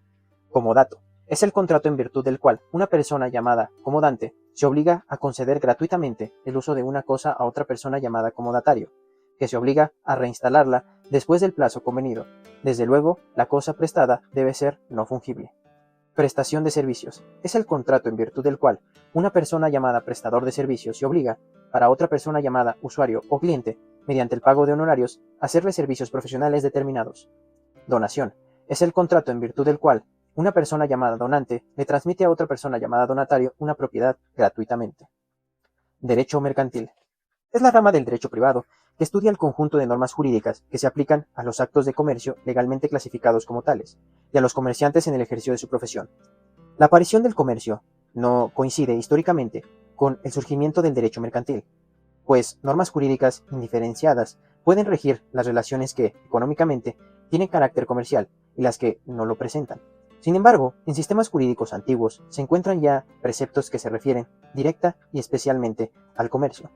Speaker 1: Comodato. Es el contrato en virtud del cual una persona llamada comodante se obliga a conceder gratuitamente el uso de una cosa a otra persona llamada comodatario, que se obliga a reinstalarla después del plazo convenido. Desde luego, la cosa prestada debe ser no fungible. Prestación de servicios. Es el contrato en virtud del cual una persona llamada prestador de servicios se obliga, para otra persona llamada usuario o cliente, mediante el pago de honorarios, a hacerle servicios profesionales determinados. Donación. Es el contrato en virtud del cual una persona llamada donante le transmite a otra persona llamada donatario una propiedad gratuitamente. Derecho mercantil. Es la rama del derecho privado que estudia el conjunto de normas jurídicas que se aplican a los actos de comercio legalmente clasificados como tales, y a los comerciantes en el ejercicio de su profesión. La aparición del comercio no coincide históricamente con el surgimiento del derecho mercantil, pues normas jurídicas indiferenciadas pueden regir las relaciones que, económicamente, tienen carácter comercial y las que no lo presentan. Sin embargo, en sistemas jurídicos antiguos se encuentran ya preceptos que se refieren directa y especialmente al comercio.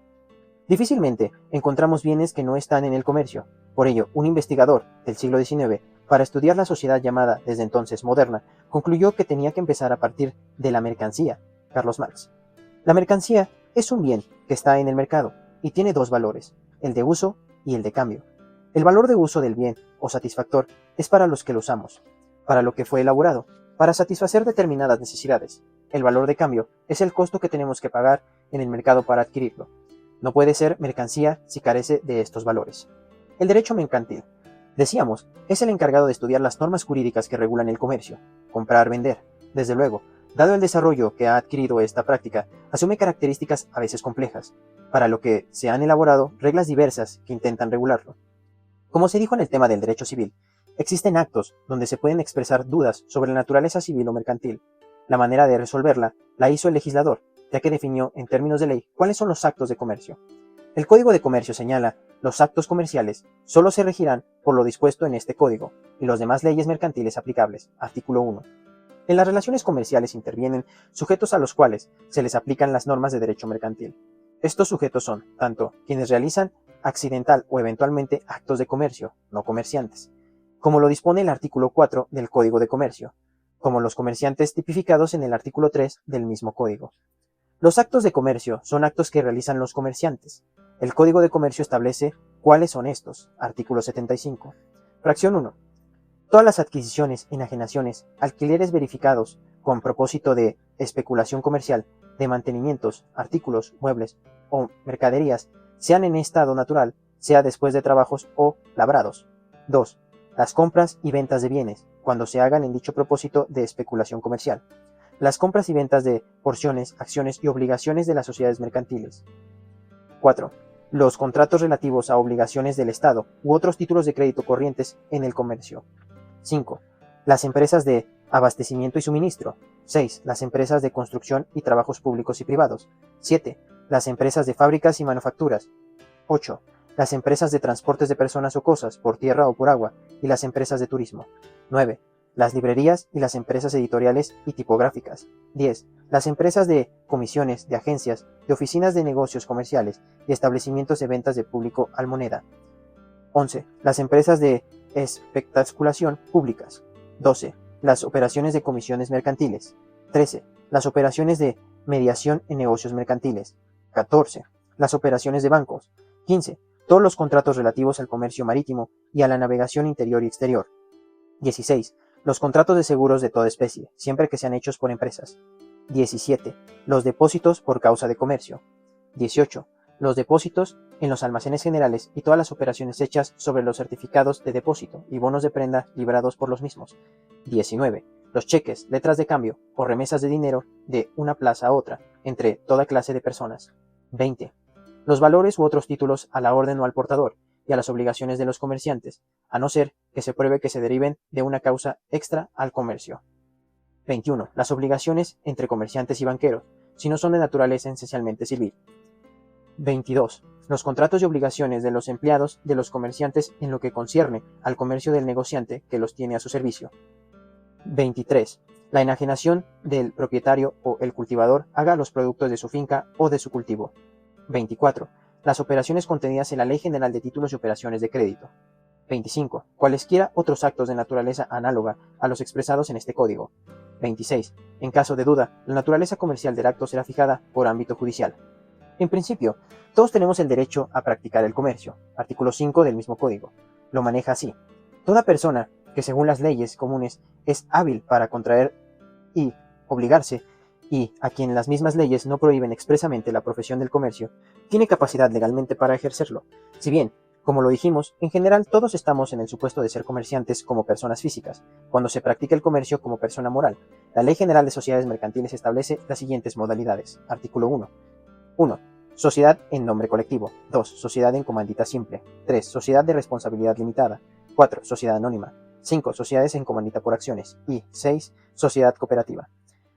Speaker 1: Difícilmente encontramos bienes que no están en el comercio. Por ello, un investigador del siglo XIX, para estudiar la sociedad llamada desde entonces moderna, concluyó que tenía que empezar a partir de la mercancía, Carlos Marx. La mercancía es un bien que está en el mercado y tiene dos valores, el de uso y el de cambio. El valor de uso del bien o satisfactor es para los que lo usamos, para lo que fue elaborado, para satisfacer determinadas necesidades. El valor de cambio es el costo que tenemos que pagar en el mercado para adquirirlo. No puede ser mercancía si carece de estos valores. El derecho mercantil, decíamos, es el encargado de estudiar las normas jurídicas que regulan el comercio, comprar, vender. Desde luego, dado el desarrollo que ha adquirido esta práctica, asume características a veces complejas, para lo que se han elaborado reglas diversas que intentan regularlo. Como se dijo en el tema del derecho civil, existen actos donde se pueden expresar dudas sobre la naturaleza civil o mercantil. La manera de resolverla la hizo el legislador, ya que definió en términos de ley cuáles son los actos de comercio. El Código de Comercio señala: los actos comerciales solo se regirán por lo dispuesto en este código y las demás leyes mercantiles aplicables. Artículo 1. En las relaciones comerciales intervienen sujetos a los cuales se les aplican las normas de derecho mercantil. Estos sujetos son tanto quienes realizan accidental o eventualmente actos de comercio, no comerciantes, como lo dispone el artículo 4 del Código de Comercio, como los comerciantes tipificados en el artículo 3 del mismo código. Los actos de comercio son actos que realizan los comerciantes. El Código de Comercio establece cuáles son estos. Artículo 75. Fracción 1. Todas las adquisiciones, enajenaciones, alquileres verificados con propósito de especulación comercial, de mantenimientos, artículos, muebles o mercaderías, sean en estado natural, sea después de trabajos o labrados. 2. Las compras y ventas de bienes, cuando se hagan en dicho propósito de especulación comercial. Las compras y ventas de porciones, acciones y obligaciones de las sociedades mercantiles. 4. Los contratos relativos a obligaciones del Estado u otros títulos de crédito corrientes en el comercio. 5. Las empresas de abastecimiento y suministro. 6. Las empresas de construcción y trabajos públicos y privados. 7. Las empresas de fábricas y manufacturas. 8. Las empresas de transportes de personas o cosas por tierra o por agua y las empresas de turismo. 9. Las librerías y las empresas editoriales y tipográficas. 10. Las empresas de comisiones, de agencias, de oficinas de negocios comerciales y establecimientos de ventas de público al moneda. 11. Las empresas de espectaculación públicas. 12. Las operaciones de comisiones mercantiles. 13. Las operaciones de mediación en negocios mercantiles. 14. Las operaciones de bancos. 15. Todos los contratos relativos al comercio marítimo y a la navegación interior y exterior. 16. Los contratos de seguros de toda especie, siempre que sean hechos por empresas. 17. Los depósitos por causa de comercio. 18. Los depósitos en los almacenes generales y todas las operaciones hechas sobre los certificados de depósito y bonos de prenda librados por los mismos. 19. Los cheques, letras de cambio o remesas de dinero de una plaza a otra, entre toda clase de personas. 20. Los valores u otros títulos a la orden o al portador y a las obligaciones de los comerciantes, a no ser que se pruebe que se deriven de una causa extra al comercio. 21. Las obligaciones entre comerciantes y banqueros, si no son de naturaleza esencialmente civil. 22. Los contratos y obligaciones de los empleados de los comerciantes en lo que concierne al comercio del negociante que los tiene a su servicio. 23. La enajenación del propietario o el cultivador haga los productos de su finca o de su cultivo. 24. Las operaciones contenidas en la Ley General de Títulos y Operaciones de Crédito. 25. Cualesquiera otros actos de naturaleza análoga a los expresados en este código. 26. En caso de duda, la naturaleza comercial del acto será fijada por ámbito judicial. En principio, todos tenemos el derecho a practicar el comercio. Artículo 5 del mismo código. Lo maneja así. Toda persona que según las leyes comunes es hábil para contraer y obligarse, y a quien las mismas leyes no prohíben expresamente la profesión del comercio, tiene capacidad legalmente para ejercerlo. Si bien, como lo dijimos, en general todos estamos en el supuesto de ser comerciantes como personas físicas, cuando se practica el comercio como persona moral. La Ley General de Sociedades Mercantiles establece las siguientes modalidades. Artículo 1. 1. Sociedad en nombre colectivo. 2. Sociedad en comandita simple. 3. Sociedad de responsabilidad limitada. 4. Sociedad anónima. 5. Sociedades en comandita por acciones. Y 6. Sociedad cooperativa.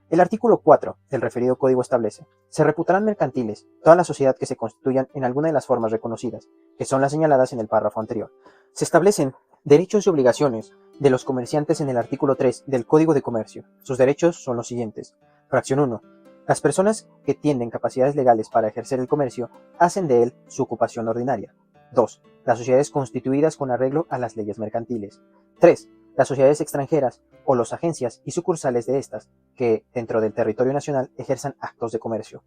Speaker 1: El artículo 4 del referido código establece: se reputarán mercantiles toda la sociedad que se constituyan en alguna de las formas reconocidas, que son las señaladas en el párrafo anterior. Se establecen derechos y obligaciones de los comerciantes en el artículo 3 del Código de Comercio. Sus derechos son los siguientes. Fracción 1. Las personas que tienen capacidades legales para ejercer el comercio hacen de él su ocupación ordinaria. 2. Las sociedades constituidas con arreglo a las leyes mercantiles. 3. Las sociedades extranjeras o las agencias y sucursales de estas que, dentro del territorio nacional, ejerzan actos de comercio.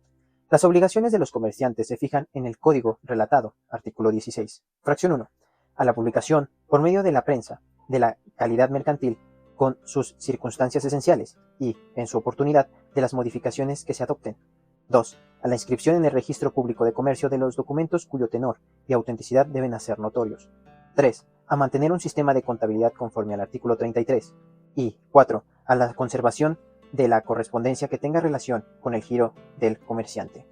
Speaker 1: Las obligaciones de los comerciantes se fijan en el código relatado, artículo 16. Fracción 1. A la publicación, por medio de la prensa, de la calidad mercantil, con sus circunstancias esenciales y, en su oportunidad, de las modificaciones que se adopten. 2. A la inscripción en el registro público de comercio de los documentos cuyo tenor y autenticidad deben hacer notorios. 3. A mantener un sistema de contabilidad conforme al artículo 33. Y 4. A la conservación de la correspondencia que tenga relación con el giro del comerciante.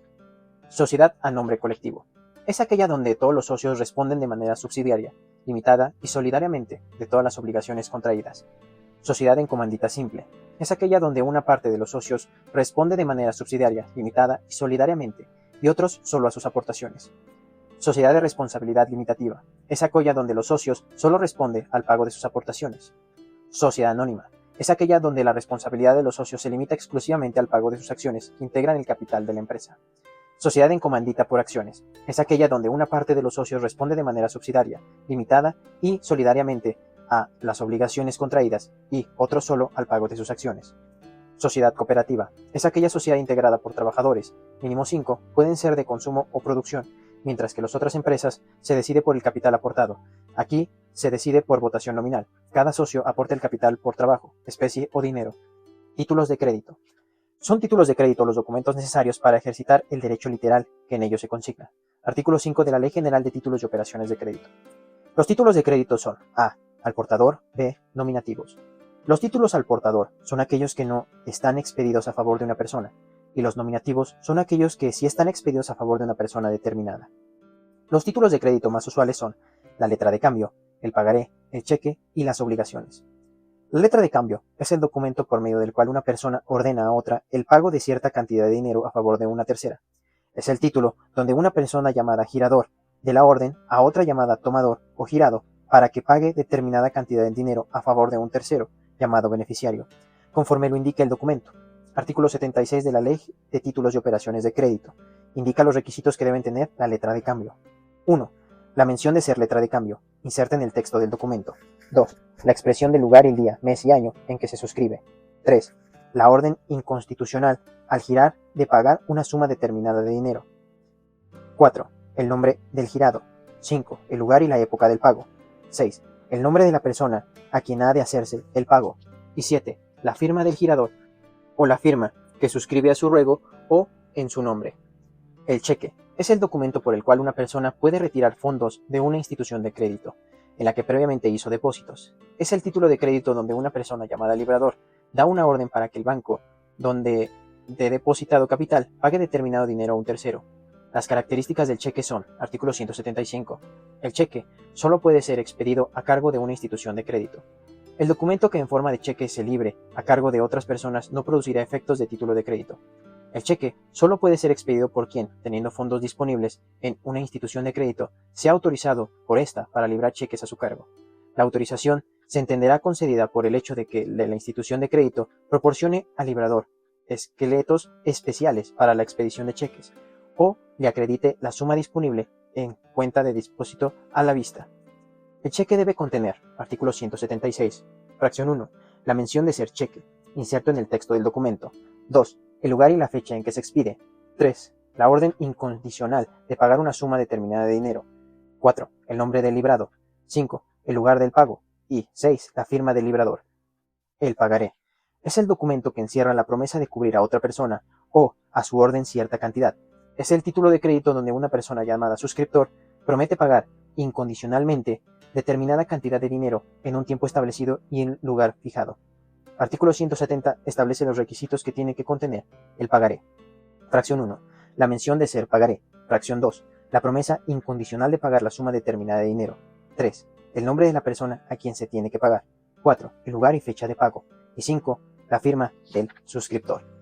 Speaker 1: Sociedad a nombre colectivo. Es aquella donde todos los socios responden de manera subsidiaria, limitada y solidariamente de todas las obligaciones contraídas. Sociedad en comandita simple. Es aquella donde una parte de los socios responde de manera subsidiaria, limitada y solidariamente, y otros solo a sus aportaciones. Sociedad de responsabilidad limitativa. Es aquella donde los socios solo responden al pago de sus aportaciones. Sociedad anónima. Es aquella donde la responsabilidad de los socios se limita exclusivamente al pago de sus acciones que integran el capital de la empresa. Sociedad en comandita por acciones. Es aquella donde una parte de los socios responde de manera subsidiaria, limitada y solidariamente a las obligaciones contraídas y otro solo al pago de sus acciones. Sociedad cooperativa. Es aquella sociedad integrada por trabajadores, mínimo 5, pueden ser de consumo o producción, mientras que las otras empresas se decide por el capital aportado. Aquí se decide por votación nominal. Cada socio aporta el capital por trabajo, especie o dinero. Títulos de crédito. Son títulos de crédito los documentos necesarios para ejercitar el derecho literal que en ellos se consigna. Artículo 5 de la Ley General de Títulos y Operaciones de Crédito. Los títulos de crédito son A. Al portador. B. Nominativos. Los títulos al portador son aquellos que no están expedidos a favor de una persona, y los nominativos son aquellos que sí están expedidos a favor de una persona determinada. Los títulos de crédito más usuales son la letra de cambio, el pagaré, el cheque y las obligaciones. La letra de cambio es el documento por medio del cual una persona ordena a otra el pago de cierta cantidad de dinero a favor de una tercera. Es el título donde una persona llamada girador de la orden a otra llamada tomador o girado para que pague determinada cantidad de dinero a favor de un tercero, llamado beneficiario, conforme lo indica el documento. Artículo 76 de la Ley de Títulos y Operaciones de Crédito. Indica los requisitos que deben tener la letra de cambio. 1. La mención de ser letra de cambio. Inserta en el texto del documento. 2. La expresión del lugar y el día, mes y año en que se suscribe. 3. La orden inconstitucional al girar de pagar una suma determinada de dinero. 4. El nombre del girado. 5. El lugar y la época del pago. 6. El nombre de la persona a quien ha de hacerse el pago. Y 7. La firma del girador o la firma que suscribe a su ruego o en su nombre. El cheque es el documento por el cual una persona puede retirar fondos de una institución de crédito, en la que previamente hizo depósitos. Es el título de crédito donde una persona llamada librador da una orden para que el banco, donde de depositado capital, pague determinado dinero a un tercero. Las características del cheque son, artículo 175. El cheque solo puede ser expedido a cargo de una institución de crédito. El documento que en forma de cheque se libre a cargo de otras personas no producirá efectos de título de crédito. El cheque solo puede ser expedido por quien, teniendo fondos disponibles en una institución de crédito, sea autorizado por ésta para librar cheques a su cargo. La autorización se entenderá concedida por el hecho de que la institución de crédito proporcione al librador esqueletos especiales para la expedición de cheques o le acredite la suma disponible en cuenta de depósito a la vista. El cheque debe contener, artículo 176, fracción 1, la mención de ser cheque, inserto en el texto del documento. 2. El lugar y la fecha en que se expide. 3. La orden incondicional de pagar una suma determinada de dinero. 4. El nombre del librado. 5. El lugar del pago. Y 6. La firma del librador. El pagaré. Es el documento que encierra la promesa de cubrir a otra persona o a su orden cierta cantidad. Es el título de crédito donde una persona llamada suscriptor promete pagar incondicionalmente determinada cantidad de dinero en un tiempo establecido y en lugar fijado. Artículo 170 establece los requisitos que tiene que contener el pagaré. Fracción 1. La mención de ser pagaré. Fracción 2. La promesa incondicional de pagar la suma determinada de dinero. 3. El nombre de la persona a quien se tiene que pagar. 4. El lugar y fecha de pago. Y 5. La firma del suscriptor.